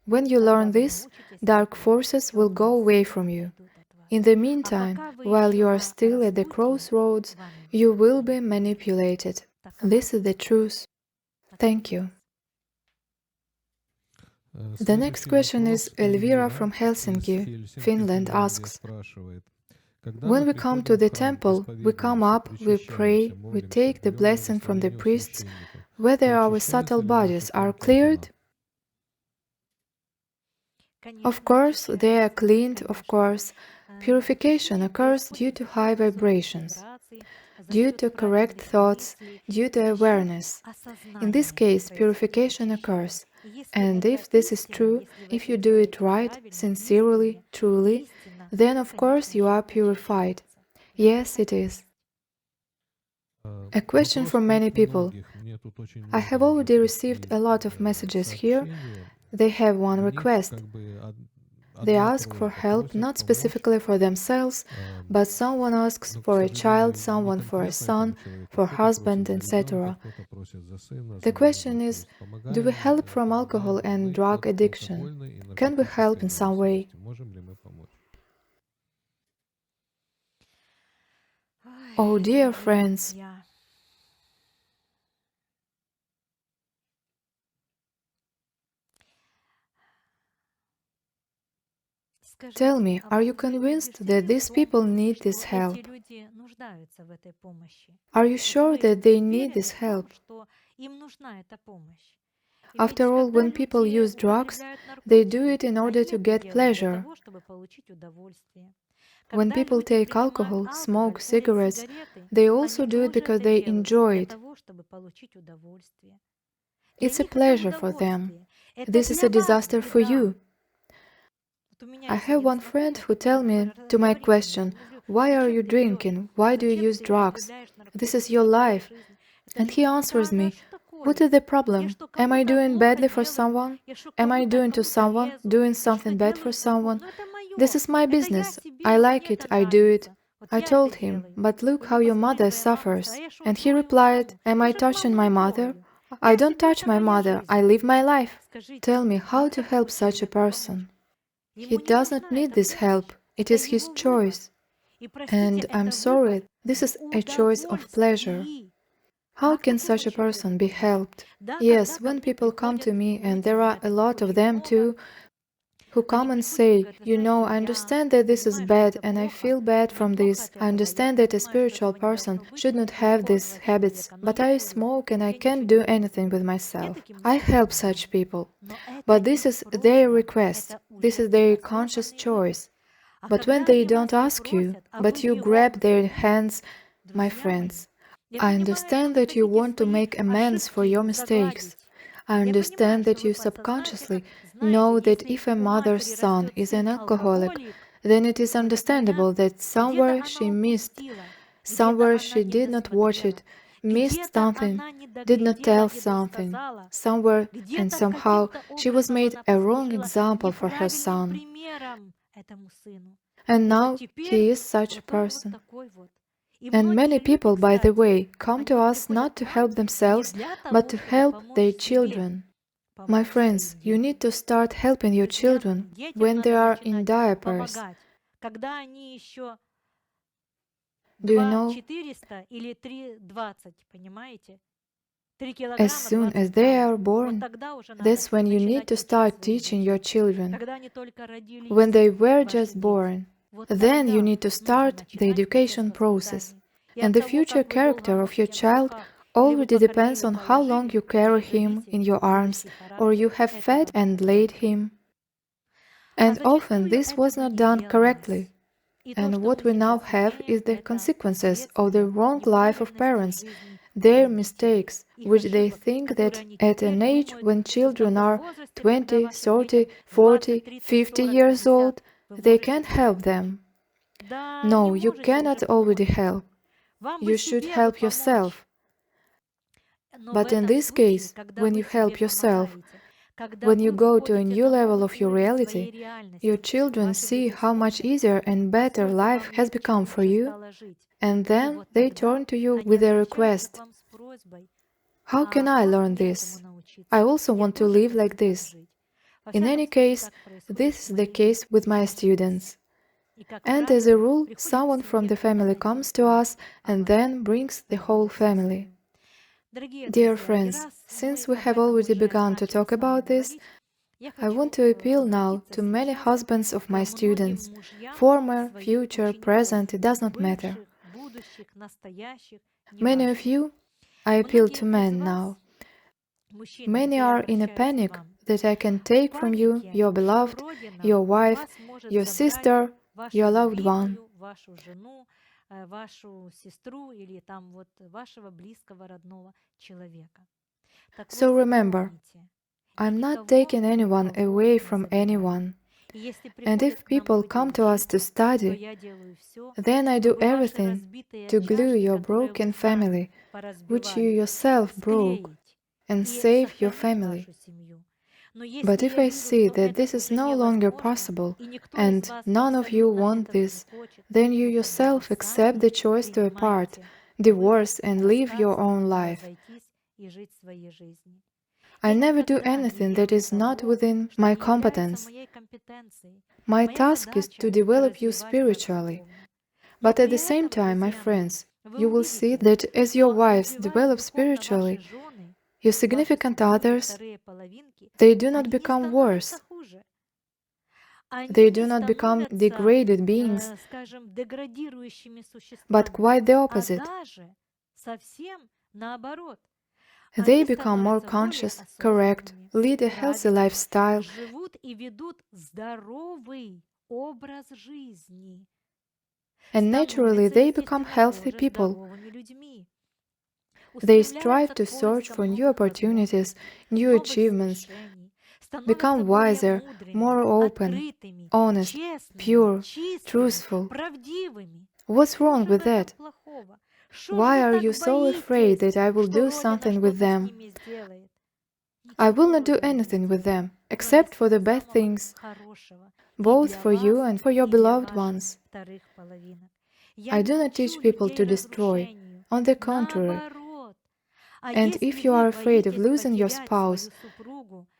When you learn this, dark forces will go away from you. In the meantime, while you are still at the crossroads, you will be manipulated. This is the truth. Thank you. The next question is Elvira from Helsinki, Finland asks, when we come to the temple, we come up, we pray, we take the blessing from the priests, whether our subtle bodies are cleared? Of course, they are cleaned, of course. Purification occurs due to high vibrations, due to correct thoughts, due to awareness. In this case, purification occurs. And if this is true, if you do it right, sincerely, truly, then of course you are purified. Yes, it is. A question from many people. I have already received a lot of messages here. They have one request. They ask for help not specifically for themselves, but someone asks for a child, someone for a son, for husband, etc. The question is, do we help from alcohol and drug addiction? Can we help in some way? Oh dear friends, tell me, are you convinced that these people need this help? Are you sure that they need this help? After all, when people use drugs, they do it in order to get pleasure. When people take alcohol, smoke cigarettes, they also do it because they enjoy it. It's a pleasure for them. This is a disaster for you. I have one friend who tells me to my question, why are you drinking? Why do you use drugs? This is your life. And he answers me, what is the problem? Am I doing badly for someone? Am I doing to someone, doing something bad for someone? This is my business. I like it, I do it. I told him, but look how your mother suffers. And he replied, am I touching my mother? I don't touch my mother, I live my life. Tell me how to help such a person. He does not need this help, it is his choice. And I'm sorry, this is a choice of pleasure. How can such a person be helped? Yes, when people come to me, and there are a lot of them too, who come and say, you know, I understand that this is bad and I feel bad from this. I understand that a spiritual person should not have these habits, but I smoke and I can't do anything with myself. I help such people. But this is their request, this is their conscious choice. But when they don't ask you, but you grab their hands, my friends, I understand that you want to make amends for your mistakes. I understand that you subconsciously know that if a mother's son is an alcoholic, then it is understandable that somewhere she missed, somewhere she did not watch it, missed something, did not tell something, somewhere and somehow she was made a wrong example for her son. And now he is such a person. And many people, by the way, come to us not to help themselves, but to help their children. My friends, you need to start helping your children when they are in diapers. Do you know? As soon as they are born, that's when you need to start teaching your children. When they were just born, then you need to start the education process. And the future character of your child already depends on how long you carry him in your arms or you have fed and laid him. And often this was not done correctly. And what we now have is the consequences of the wrong life of parents, their mistakes, which they think that at an age when children are 20, 30, 40, 50 years old, they can help them. No, you cannot already help. You should help yourself. But in this case, when you help yourself, when you go to a new level of your reality, your children see how much easier and better life has become for you, and then they turn to you with a request. How can I learn this? I also want to live like this. In any case, this is the case with my students. And as a rule, someone from the family comes to us and then brings the whole family. Dear friends, since we have already begun to talk about this, I want to appeal now to many husbands of my students, former, future, present, it does not matter. Many of you, I appeal to men now. Many are in a panic that I can take from you your beloved, your wife, your sister, your loved one. So remember, I'm not taking anyone away from anyone. And if people come to us to study, then I do everything to glue your broken family, which you yourself broke, and save your family. But if I see that this is no longer possible, and none of you want this, then you yourself accept the choice to apart, divorce, and live your own life. I never do anything that is not within my competence. My task is to develop you spiritually. But at the same time, my friends, you will see that as your wives develop spiritually, your significant others, they do not become worse. They do not become degraded beings, but quite the opposite. They become more conscious, correct, lead a healthy lifestyle, and naturally they become healthy people. They strive to search for new opportunities, new achievements, become wiser, more open, honest, pure, truthful. What's wrong with that? Why are you so afraid that I will do something with them? I will not do anything with them, except for the bad things, both for you and for your beloved ones. I do not teach people to destroy, on the contrary. And if you are afraid of losing your spouse,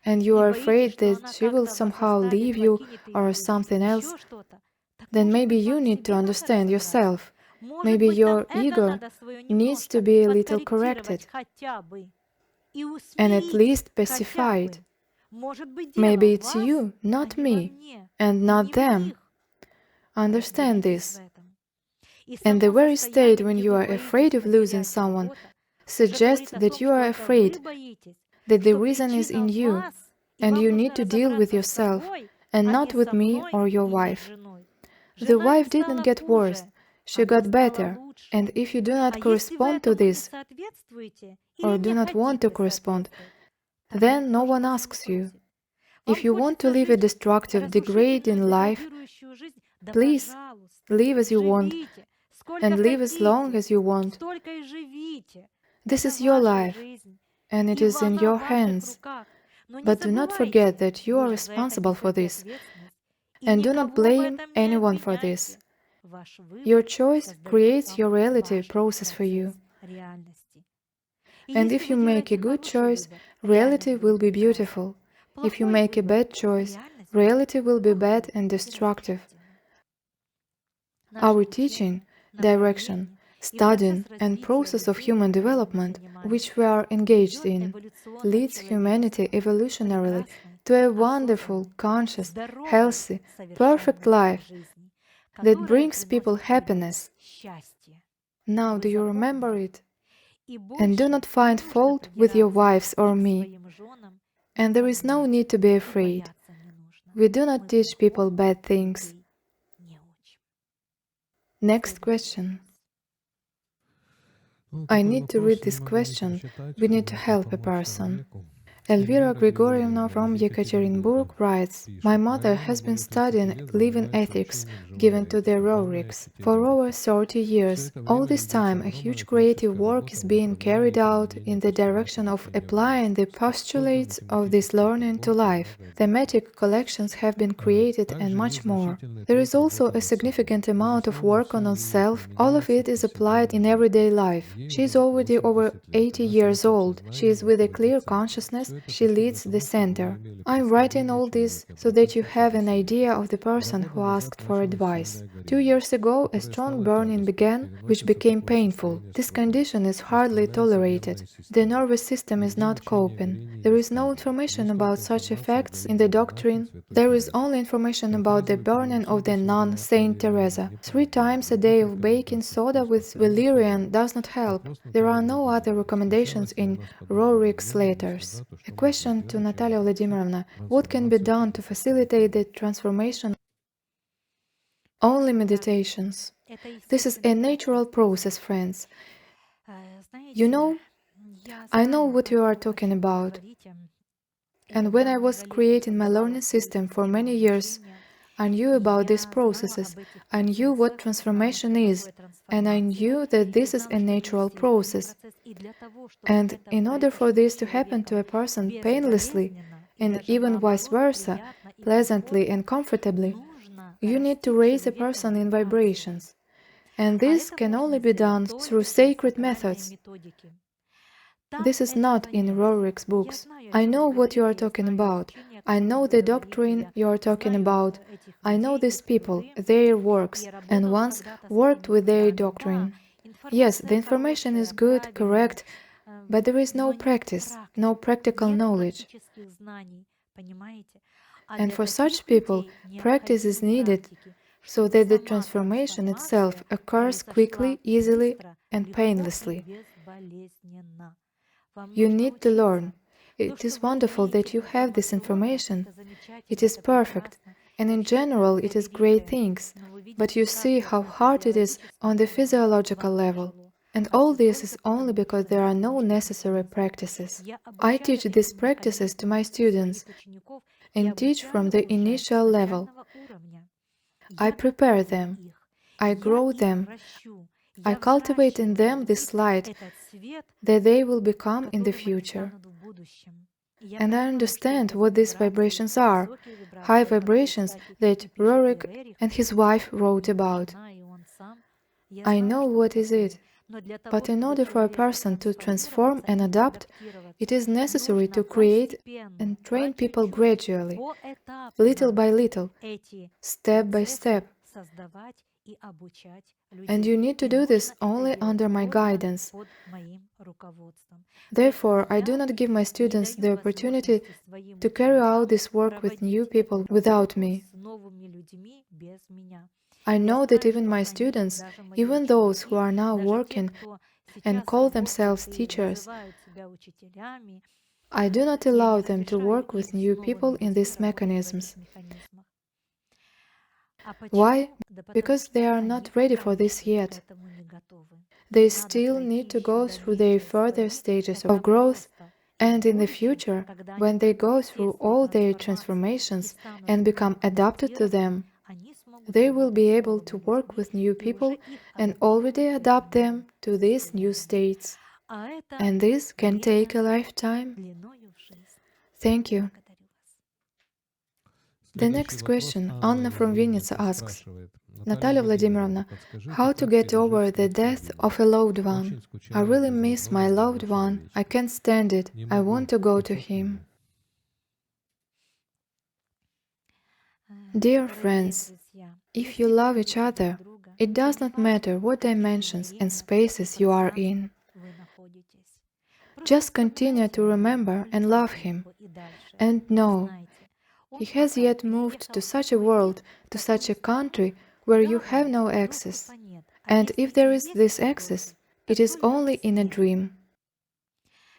and you are afraid that she will somehow leave you or something else, then maybe you need to understand yourself. Maybe your ego needs to be a little corrected and at least pacified. Maybe it's you, not me, and not them. Understand this. And the very state when you are afraid of losing someone suggests that you are afraid, that the reason is in you, and you need to deal with yourself, and not with me or your wife. The wife didn't get worse, she got better, and if you do not correspond to this, or do not want to correspond, then no one asks you. If you want to live a destructive, degrading life, please live as you want, and live as long as you want. This is your life, and it is in your hands. But do not forget that you are responsible for this. And do not blame anyone for this. Your choice creates your reality process for you. And if you make a good choice, reality will be beautiful. If you make a bad choice, reality will be bad and destructive. Our teaching, direction, studying, and process of human development, which we are engaged in, leads humanity evolutionarily to a wonderful, conscious, healthy, perfect life that brings people happiness. Now, do you remember it? And do not find fault with your wives or me. And there is no need to be afraid. We do not teach people bad things. Next question. I need to read this question. We need to help a person. Elvira Grigorievna from Yekaterinburg writes, "My mother has been studying living ethics given to the Roriks for over 30 years. All this time, a huge creative work is being carried out in the direction of applying the postulates of this learning to life. Thematic collections have been created and much more. There is also a significant amount of work on self. All of it is applied in everyday life. She is already over 80 years old. She is with a clear consciousness. She leads the center. I'm writing all this so that you have an idea of the person who asked for advice. 2 years ago, a strong burning began, which became painful. This condition is hardly tolerated. The nervous system is not coping. There is no information about such effects in the doctrine. There is only information about the burning of the nun Saint Teresa. 3 times a day of baking soda with valerian does not help. There are no other recommendations in Rorik's letters. A question to Natalia Vladimirovna. What can be done to facilitate the transformation? Only meditations. This is a natural process, friends. You know, I know what you are talking about. And when I was creating my learning system for many years, I knew about these processes, I knew what transformation is, and I knew that this is a natural process. And in order for this to happen to a person painlessly, and even vice versa, pleasantly and comfortably, you need to raise a person in vibrations. And this can only be done through sacred methods. This is not in Rorik's books. I know what you are talking about. I know the doctrine you are talking about. I know these people, their works, and once worked with their doctrine. Yes, the information is good, correct, but there is no practice, no practical knowledge. And for such people, practice is needed so that the transformation itself occurs quickly, easily, and painlessly. You need to learn. It is wonderful that you have this information. It is perfect, and in general it is great things. But you see how hard it is on the physiological level. And all this is only because there are no necessary practices. I teach these practices to my students and teach from the initial level. I prepare them. I grow them. I cultivate in them this light that they will become in the future. And I understand what these vibrations are, high vibrations that Rorik and his wife wrote about. I know what is it. But in order for a person to transform and adapt, it is necessary to create and train people gradually, little by little, step by step. And you need to do this only under my guidance. Therefore, I do not give my students the opportunity to carry out this work with new people without me. I know that even my students, even those who are now working and call themselves teachers, I do not allow them to work with new people in these mechanisms. Why? Because they are not ready for this yet. They still need to go through their further stages of growth, and in the future, when they go through all their transformations and become adapted to them, they will be able to work with new people and already adapt them to these new states. And this can take a lifetime. Thank you. The next question, Anna from Vinnytsia asks, Natalia Vladimirovna, how to get over the death of a loved one? I really miss my loved one. I can't stand it. I want to go to him. Dear friends, if you love each other, it does not matter what dimensions and spaces you are in. Just continue to remember and love him. And know, he has yet moved to such a world, to such a country where you have no access. And if there is this access, it is only in a dream.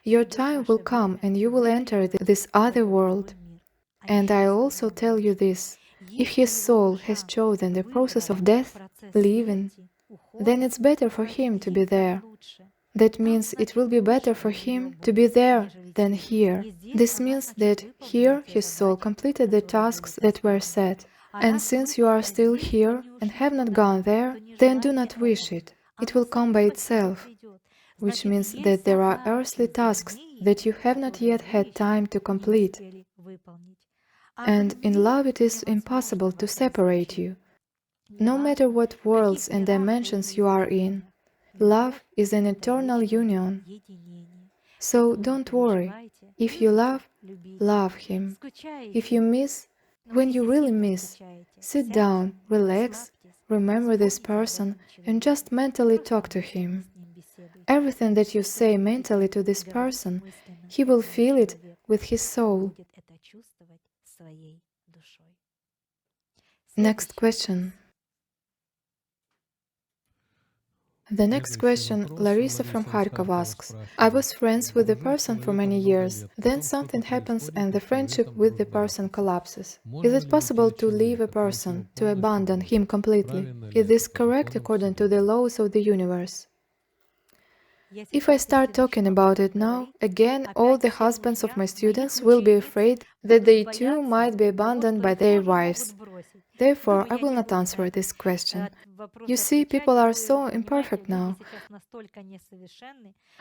Your time will come and you will enter this other world. And I also tell you this, if his soul has chosen the process of death, leaving, then it's better for him to be there. That means it will be better for him to be there than here. This means that here his soul completed the tasks that were set. And since you are still here and have not gone there, then do not wish it. It will come by itself. Which means that there are earthly tasks that you have not yet had time to complete. And in love it is impossible to separate you. No matter what worlds and dimensions you are in, love is an eternal union. So don't worry. If you love, love him. If you miss, when you really miss, sit down, relax, remember this person and just mentally talk to him. Everything that you say mentally to this person, he will feel it with his soul. Next question. The next question, Larissa from Kharkov asks, I was friends with the person for many years, then something happens and the friendship with the person collapses. Is it possible to leave a person, to abandon him completely? Is this correct according to the laws of the universe? If I start talking about it now, again all the husbands of my students will be afraid that they too might be abandoned by their wives. Therefore, I will not answer this question. You see, people are so imperfect now.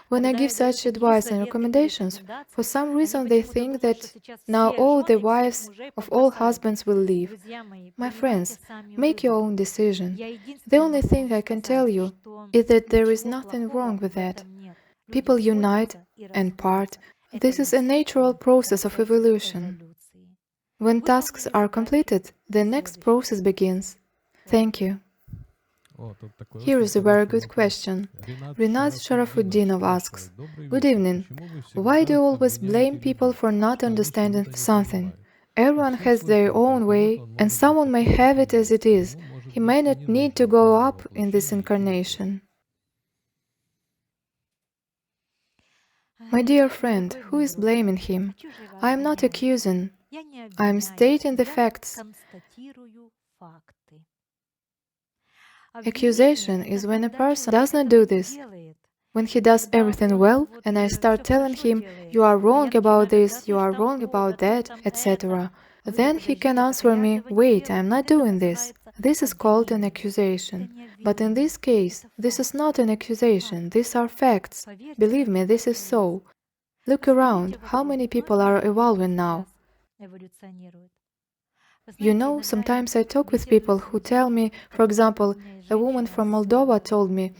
When I give such advice and recommendations, for some reason they think that now all the wives of all husbands will leave. My friends, make your own decision. The only thing I can tell you is that there is nothing wrong with that. People unite and part. This is a natural process of evolution. When tasks are completed, the next process begins. Thank you. Here is a very good question. Rinat Sharafuddinov asks, Good evening. Why do you always blame people for not understanding something? Everyone has their own way, and someone may have it as it is. He may not need to go up in this incarnation. My dear friend, who is blaming him? I am not accusing. I am stating the facts. Accusation is when a person does not do this. When he does everything well, and I start telling him, you are wrong about this, you are wrong about that, etc., then he can answer me, wait, I am not doing this. This is called an accusation. But in this case, this is not an accusation, these are facts. Believe me, this is so. Look around, how many people are evolving now? You know, sometimes I talk with people who tell me, for example, a woman from Moldova told me,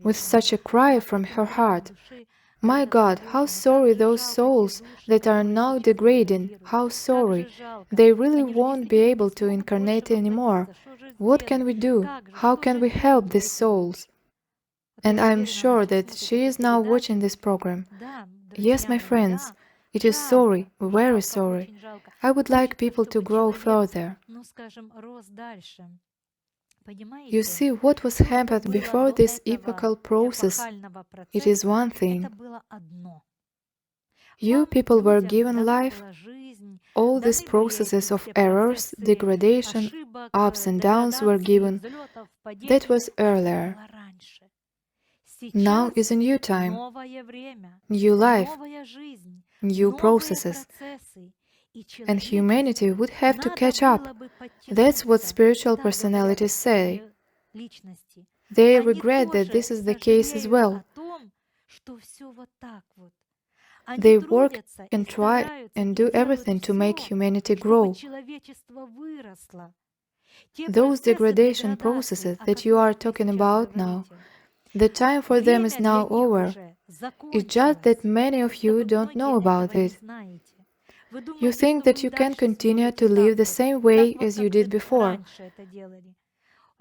with such a cry from her heart, my God, how sorry those souls that are now degrading, how sorry. They really won't be able to incarnate anymore. What can we do? How can we help these souls? And I'm sure that she is now watching this program. Yes, my friends, it is sorry, very sorry. I would like people to grow further. You see, what was happened before this epochal process, it is one thing. You people were given life, all these processes of errors, degradation, ups and downs were given. That was earlier. Now is a new time, new life, new processes. And humanity would have to catch up. That's what spiritual personalities say. They regret that this is the case as well. They work and try and do everything to make humanity grow. Those degradation processes that you are talking about now, the time for them is now over. It's just that many of you don't know about it. You think that you can continue to live the same way as you did before.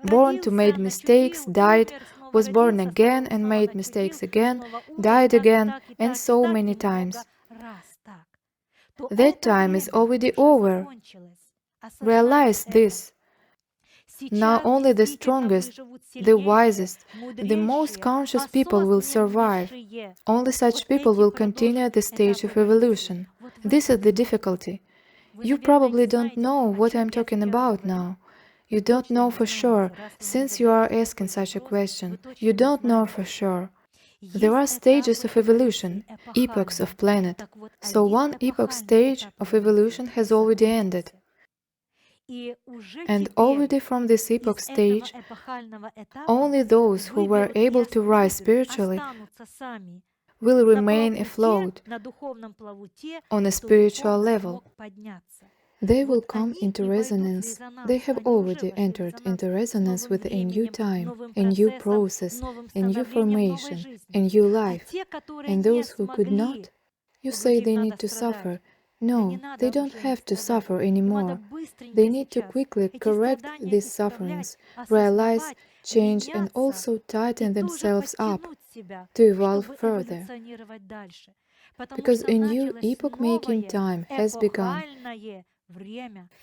Born to make mistakes, died, was born again and made mistakes again, died again, and so many times. That time is already over. Realize this. Now only the strongest, the wisest, the most conscious people will survive. Only such people will continue the stage of evolution. This is the difficulty. You probably don't know what I'm talking about now. You don't know for sure, since you are asking such a question. You don't know for sure. There are stages of evolution, epochs of planet. So one epoch stage of evolution has already ended. And already from this epoch stage, only those who were able to rise spiritually will remain afloat on a spiritual level. They will come into resonance. They have already entered into resonance with a new time, a new process, a new formation, a new life. And those who could not, you say they need to suffer. No, they don't have to suffer anymore. They need to quickly correct these sufferings, realize, change, and also tighten themselves up to evolve further. Because a new epoch-making time has begun.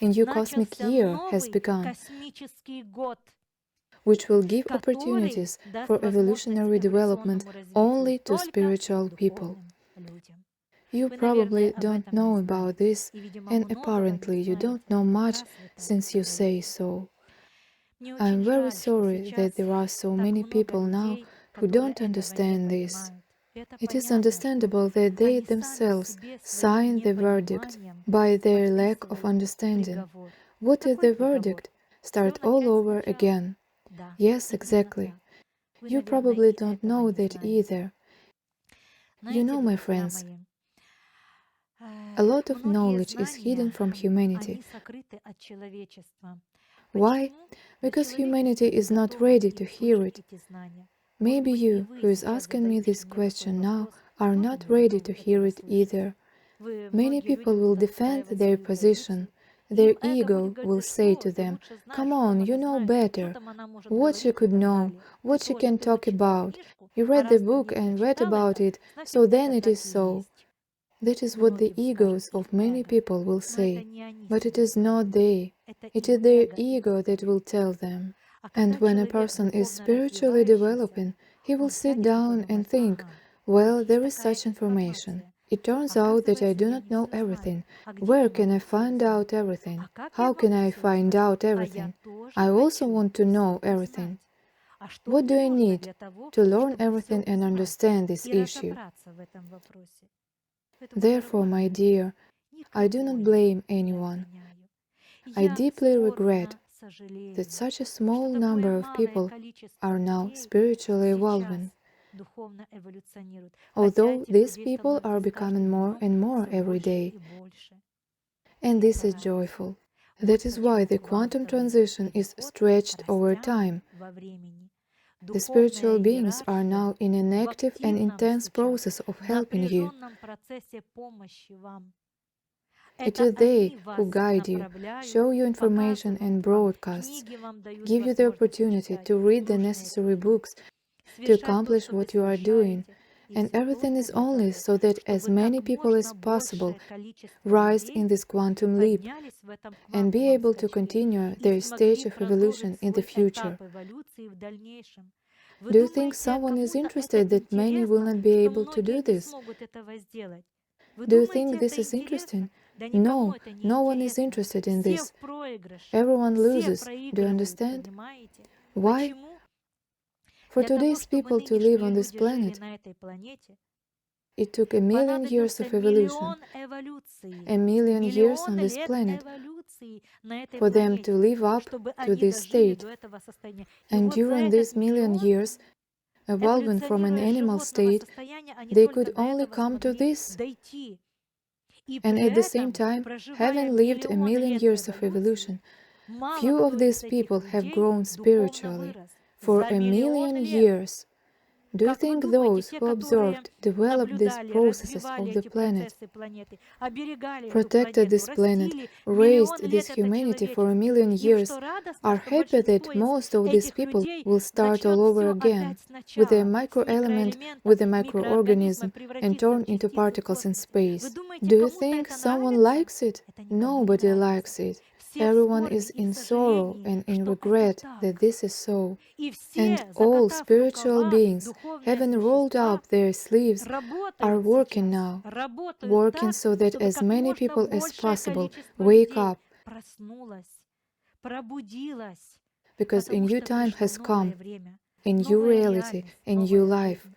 A new cosmic year has begun, which will give opportunities for evolutionary development only to spiritual people. You probably don't know about this, and apparently you don't know much since you say so. I'm very sorry that there are so many people now who don't understand this. It is understandable that they themselves sign the verdict by their lack of understanding. What is the verdict? Start all over again. Yes, exactly. You probably don't know that either. You know, my friends, a lot of knowledge is hidden from humanity. Why? Because humanity is not ready to hear it. Maybe you, who is asking me this question now, are not ready to hear it either. Many people will defend their position. Their ego will say to them, "Come on, you know better. What she could know, what she can talk about. You read the book and read about it, so then it is so." That is what the egos of many people will say. But it is not they. It is their ego that will tell them. And when a person is spiritually developing, he will sit down and think, well, there is such information. It turns out that I do not know everything. Where can I find out everything? How can I find out everything? I also want to know everything. What do I need to learn everything and understand this issue? Therefore, my dear, I do not blame anyone. I deeply regret that such a small number of people are now spiritually evolving, although these people are becoming more and more every day. And this is joyful. That is why the quantum transition is stretched over time. The spiritual beings are now in an active and intense process of helping you. It is they who guide you, show you information and broadcasts, give you the opportunity to read the necessary books to accomplish what you are doing, and everything is only so that as many people as possible rise in this quantum leap and be able to continue their stage of evolution in the future. Do you think someone is interested that many will not be able to do this? Do you think this is interesting? No, no one is interested in this. Everyone loses. Do you understand? Why? For today's people to live on this planet, it took 1,000,000 years of evolution, 1,000,000 years on this planet, for them to live up to this state. And during these 1,000,000 years, evolving from an animal state, they could only come to this. And at the same time, having lived a million years of evolution, few of these people have grown spiritually for a million years. Do you think those who observed, developed these processes of the planet, protected this planet, raised this humanity for a million years, are happy that most of these people will start all over again, with a microelement, with a microorganism, and turn into particles in space? Do you think someone likes it? Nobody likes it. Everyone is in sorrow and in regret that this is so. And all spiritual beings, having rolled up their sleeves, are working now, working so that as many people as possible wake up, because a new time has come, a new reality, a new life,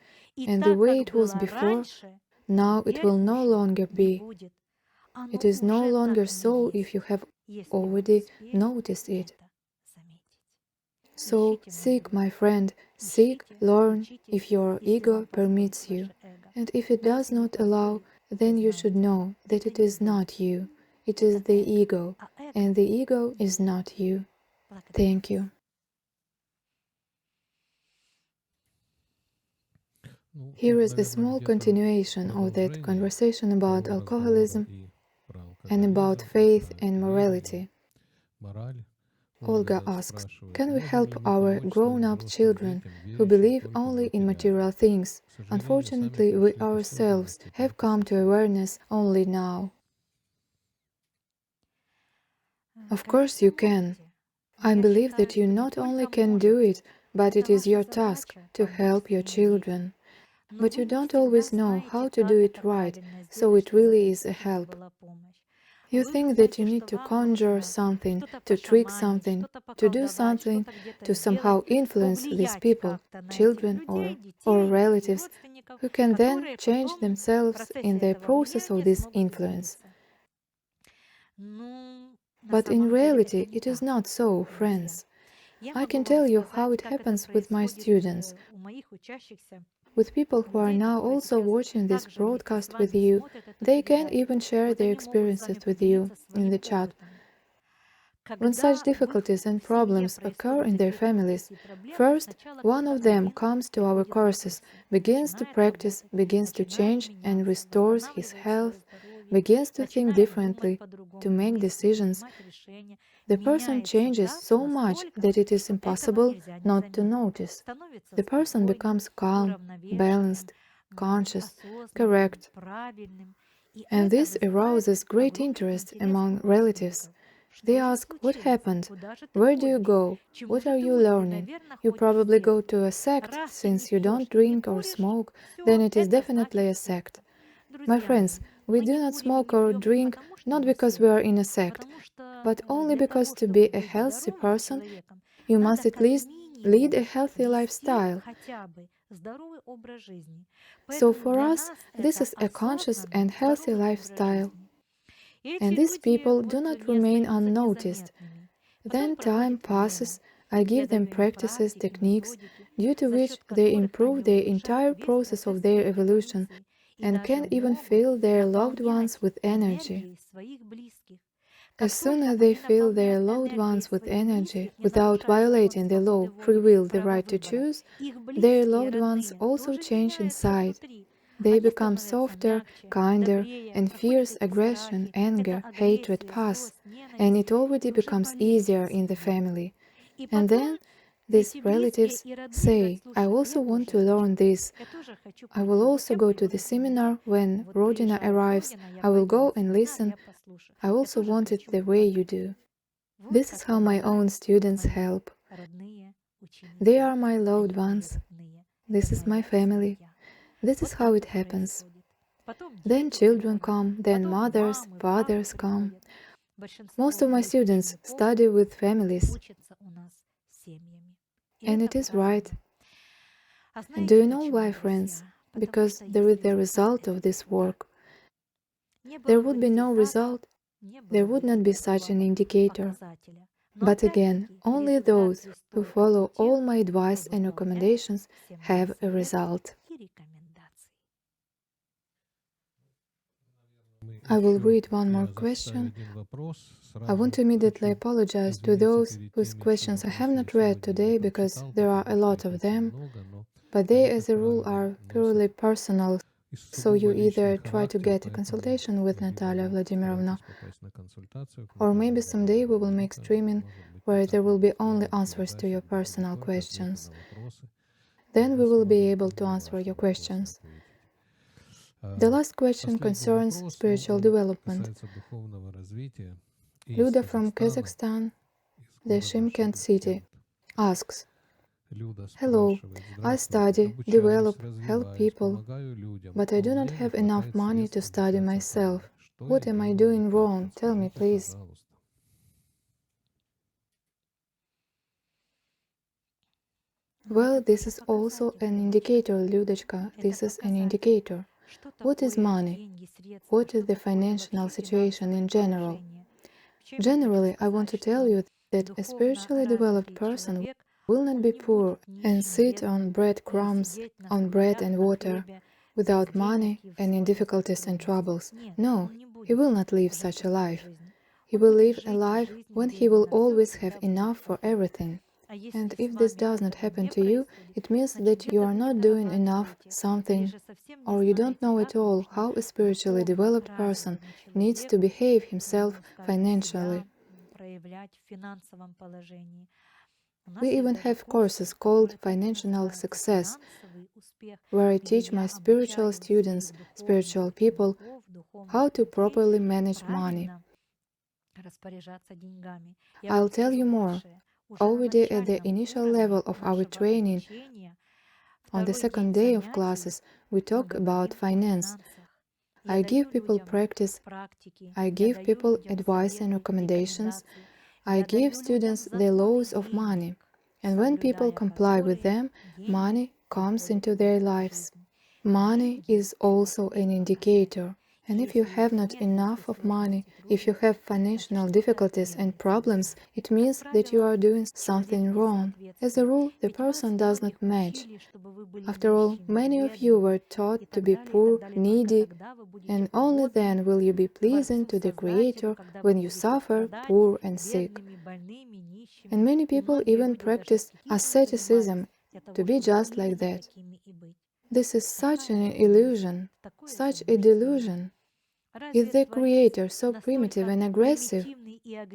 and the way it was before, now it will no longer be. It is no longer so if you have already noticed it. So seek, my friend, seek, learn, if your ego permits you. And if it does not allow, then you should know that it is not you. It is the ego, and the ego is not you. Thank you. Here is a small continuation of that conversation about alcoholism and about faith and morality. Olga asks, can we help our grown-up children who believe only in material things? Unfortunately, we ourselves have come to awareness only now. Of course you can. I believe that you not only can do it, but it is your task to help your children. But you don't always know how to do it right, so it really is a help. You think that you need to conjure something, to trick something, to do something, to somehow influence these people, children or relatives, who can then change themselves in the process of this influence. But in reality, it is not so, friends. I can tell you how it happens with my students, with people who are now also watching this broadcast with you. They can even share their experiences with you in the chat. When such difficulties and problems occur in their families, first, one of them comes to our courses, begins to practice, begins to change and restores his health, begins to think differently, to make decisions. The person changes so much that it is impossible not to notice. The person becomes calm, balanced, conscious, correct, and this arouses great interest among relatives. They ask, what happened? Where do you go? What are you learning? You probably go to a sect, since you don't drink or smoke, then it is definitely a sect. My friends, we do not smoke or drink not because we are in a sect, but only because to be a healthy person, you must at least lead a healthy lifestyle. So for us, this is a conscious and healthy lifestyle. And these people do not remain unnoticed. Then time passes, I give them practices, techniques, due to which they improve the entire process of their evolution and can even fill their loved ones with energy. As soon as they fill their loved ones with energy, without violating the law, free will, the right to choose, their loved ones also change inside. They become softer, kinder, and fierce aggression, anger, hatred pass, and it already becomes easier in the family. And then these relatives say, I also want to learn this. I will also go to the seminar when Rodina arrives. I will go and listen. I also want it the way you do. This is how my own students help. They are my loved ones. This is my family. This is how it happens. Then children come, then mothers, fathers come. Most of my students study with families. And it is right. Do you know why, friends? Because there is the result of this work. There would be no result, there would not be such an indicator. But again, only those who follow all my advice and recommendations have a result. I will read one more question. I want to immediately apologize to those whose questions I have not read today because there are a lot of them, but they as a rule are purely personal, so you either try to get a consultation with Natalia Vladimirovna, or maybe someday we will make streaming where there will be only answers to your personal questions. Then we will be able to answer your questions. The last question concerns spiritual development. Luda from Kazakhstan, the Shymkent city, asks, "Hello, I study, develop, help people, but I do not have enough money to study myself. What am I doing wrong? Tell me, please." Well, this is also an indicator, Ludочка. This is an indicator. What is money? What is the financial situation in general? Generally, I want to tell you that a spiritually developed person will not be poor and sit on breadcrumbs, on bread and water, without money and in difficulties and troubles. No, he will not live such a life. He will live a life when he will always have enough for everything. And if this does not happen to you, it means that you are not doing enough something, or you don't know at all how a spiritually developed person needs to behave himself financially. We even have courses called Financial Success, where I teach my spiritual students, spiritual people, how to properly manage money. I'll tell you more. Already at the initial level of our training, on the second day of classes, we talk about finance. I give people practice, I give people advice and recommendations, I give students the laws of money, and when people comply with them, money comes into their lives. Money is also an indicator, and if you have not enough of money, if you have financial difficulties and problems, it means that you are doing something wrong. As a rule, the person does not match. After all, many of you were taught to be poor, needy, and only then will you be pleasing to the Creator when you suffer, poor and sick. And many people even practice asceticism to be just like that. This is such an illusion, such a delusion. Is the Creator so primitive and aggressive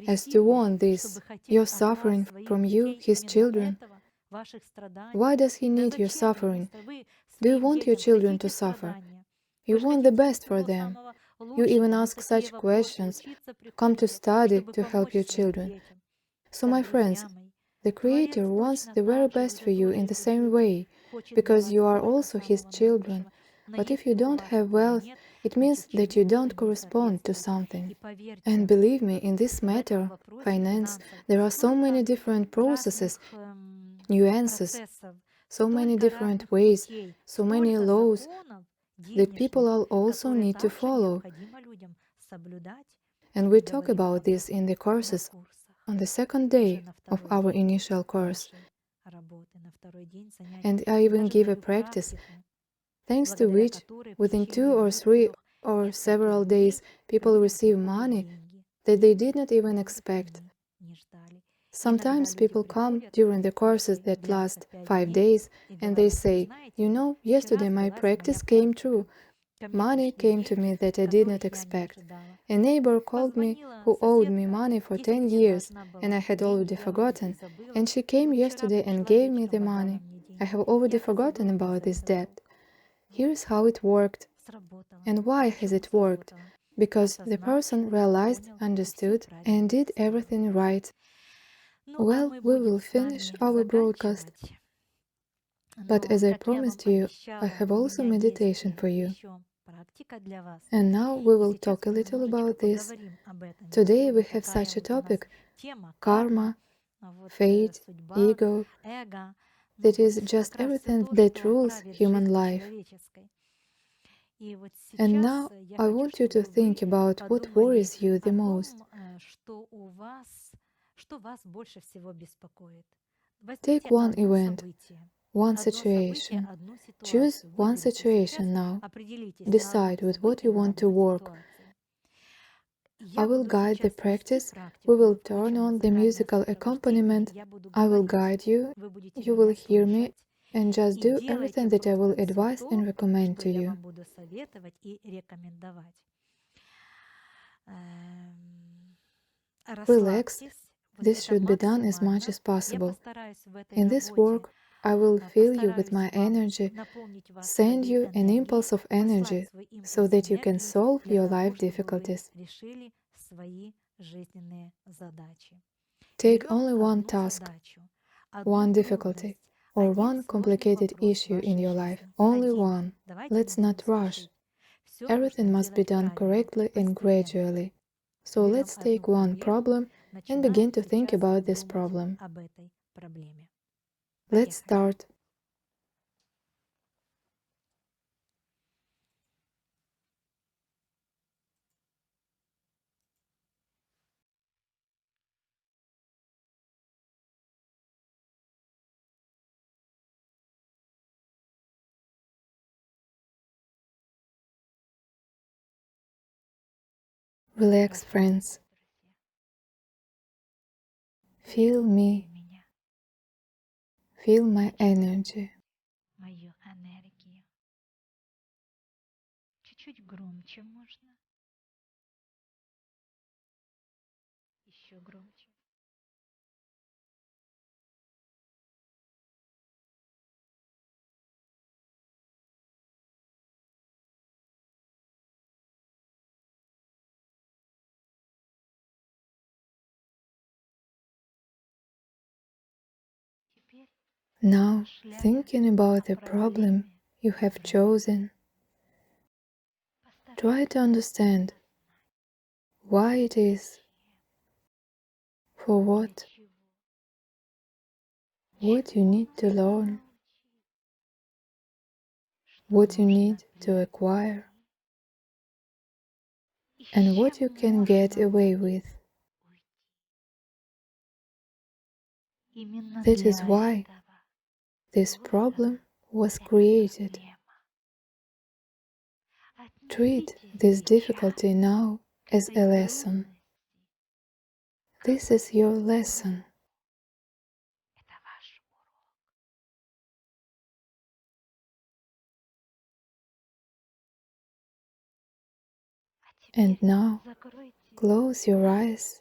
as to want this, your suffering from you, His children? Why does He need your suffering? Do you want your children to suffer? You want the best for them. You even ask such questions, come to study to help your children. So, my friends, the Creator wants the very best for you in the same way, because you are also His children. But if you don't have wealth, it means that you don't correspond to something. And believe me, in this matter, finance, there are so many different processes, nuances, so many different ways, so many laws that people all also need to follow. And we talk about this in the courses on the second day of our initial course. And I even give a practice, thanks to which within 2 or 3 or several days people receive money that they did not even expect. Sometimes people come during the courses that last 5 days and they say, you know, yesterday my practice came true. Money came to me that I did not expect. A neighbor called me who owed me money for 10 years, and I had already forgotten, and she came yesterday and gave me the money. I have already forgotten about this debt. Here's how it worked. And why has it worked? Because the person realized, understood, and did everything right. Well, we will finish our broadcast. But as I promised you, I have also meditation for you. And now we will talk a little about this. Today we have such a topic, karma, fate, ego, that is just everything that rules human life. And now I want you to think about what worries you the most. Take one event, one situation. Choose one situation now. Decide with what you want to work. I will guide the practice. We will turn on the musical accompaniment. I will guide you. You will hear me and just do everything that I will advise and recommend to you. Relax. This should be done as much as possible. In this work, I will fill you with my energy, send you an impulse of energy so that you can solve your life difficulties. Take only one task, one difficulty, or one complicated issue in your life. Only one. Let's not rush. Everything must be done correctly and gradually. So let's take one problem and begin to think about this problem. Let's start. Relax, friends. Feel me. Feel my energy. Now, thinking about the problem you have chosen, try to understand why it is, for what you need to learn, what you need to acquire, and what you can get away with. That is why this problem was created. Treat this difficulty now as a lesson. This is your lesson. And now, close your eyes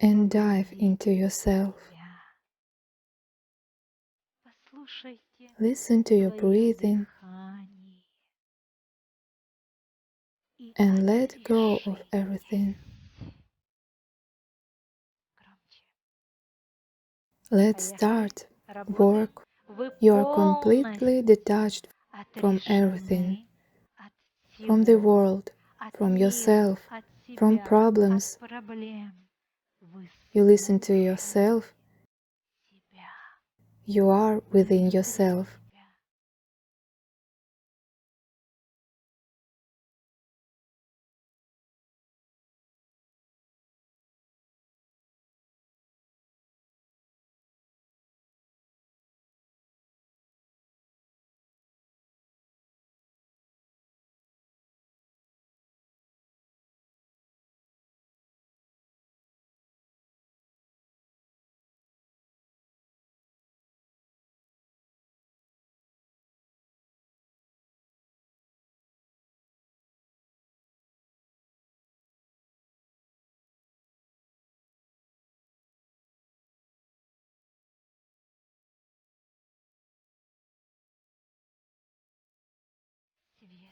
and dive into yourself. Listen to your breathing and let go of everything. Let's start work. You are completely detached from everything, from the world, from yourself, from problems. You listen to yourself. You are within yourself.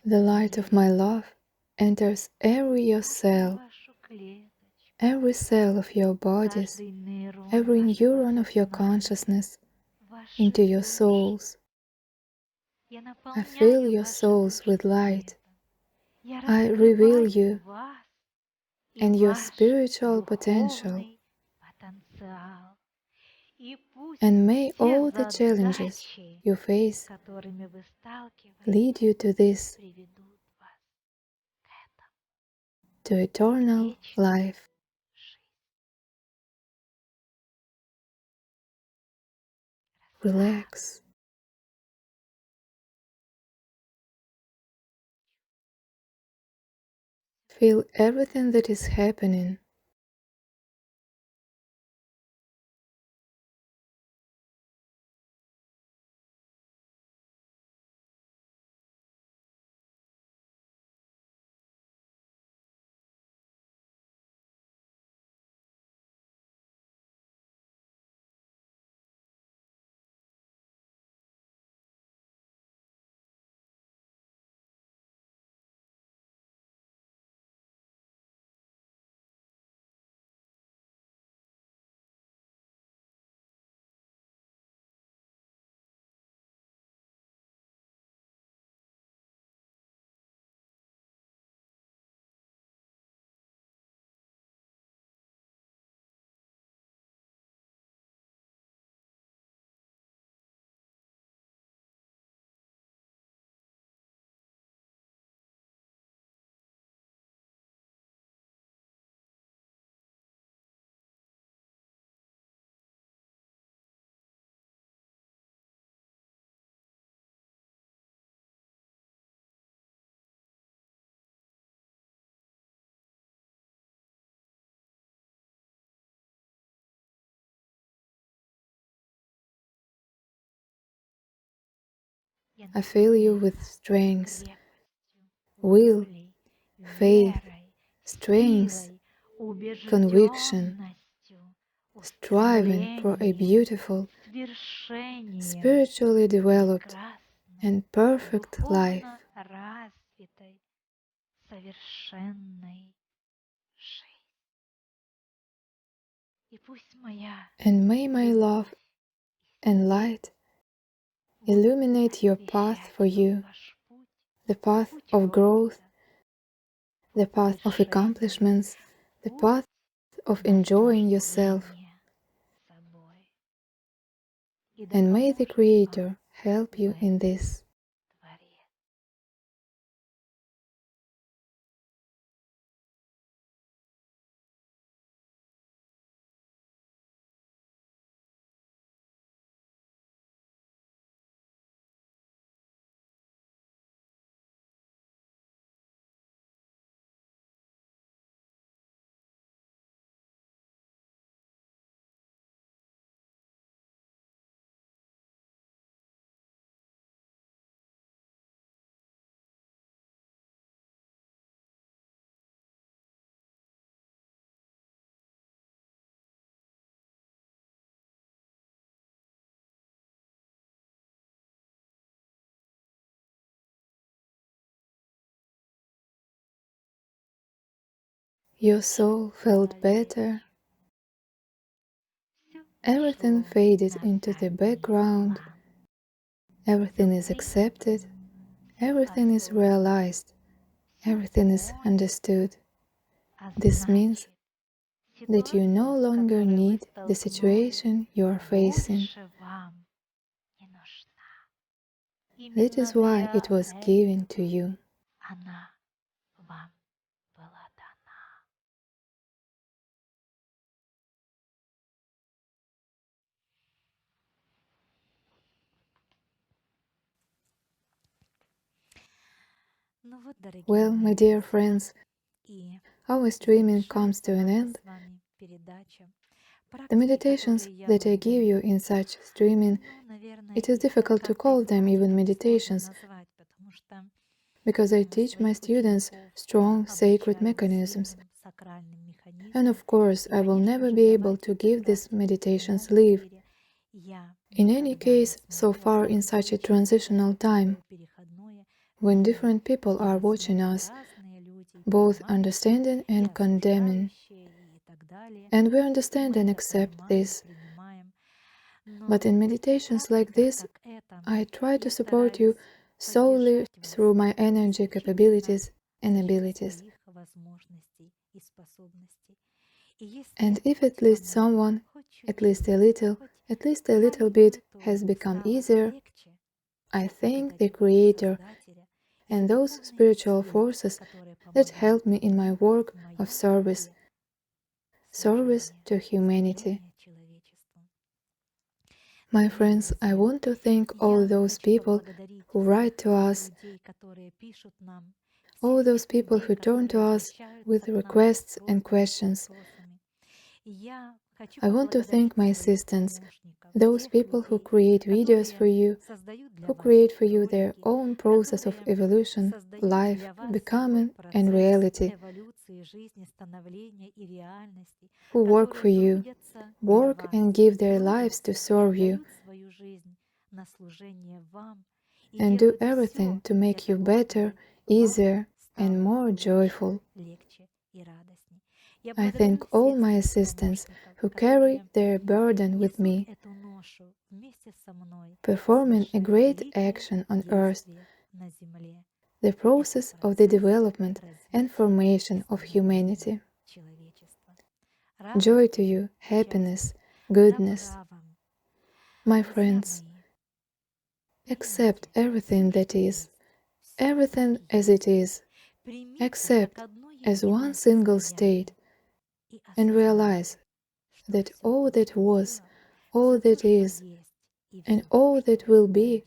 The light of my love enters every cell of your bodies, every neuron of your consciousness, into your souls. I fill your souls with light. I reveal you and your spiritual potential. And may all the challenges you face lead you to this, to eternal life. Relax. Feel everything that is happening. I fill you with strength, will, faith, strength, conviction, striving for a beautiful, spiritually developed, and perfect life. And may my love and light illuminate your path for you, the path of growth, the path of accomplishments, the path of enjoying yourself. And may the Creator help you in this. Your soul felt better. Everything faded into the background. Everything is accepted. Everything is realized. Everything is understood. This means that you no longer need the situation you are facing. That is why it was given to you. Well, my dear friends, our streaming comes to an end. The meditations that I give you in such streaming, it is difficult to call them even meditations, because I teach my students strong sacred mechanisms. And of course, I will never be able to give these meditations live. In any case, so far in such a transitional time, when different people are watching us, both understanding and condemning, and we understand and accept this. But in meditations like this, I try to support you solely through my energy capabilities and abilities. And if at least someone, at least a little bit has become easier, I thank the Creator and those spiritual forces that help me in my work of service to humanity. My friends, I want to thank all those people who write to us, all those people who turn to us with requests and questions. I want to thank my assistants, those people who create videos for you, who create for you their own process of evolution, life, becoming, and reality, who work for you, work and give their lives to serve you, and do everything to make you better, easier, and more joyful. I thank all my assistants who carry their burden with me, performing a great action on earth, the process of the development and formation of humanity. Joy to you, happiness, goodness. My friends, accept everything that is, everything as it is, accept as one single state, and realize that all that was, all that is, and all that will be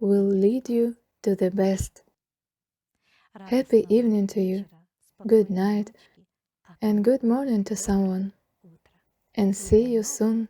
will lead you to the best. Happy evening to you, good night, and good morning to someone, and see you soon.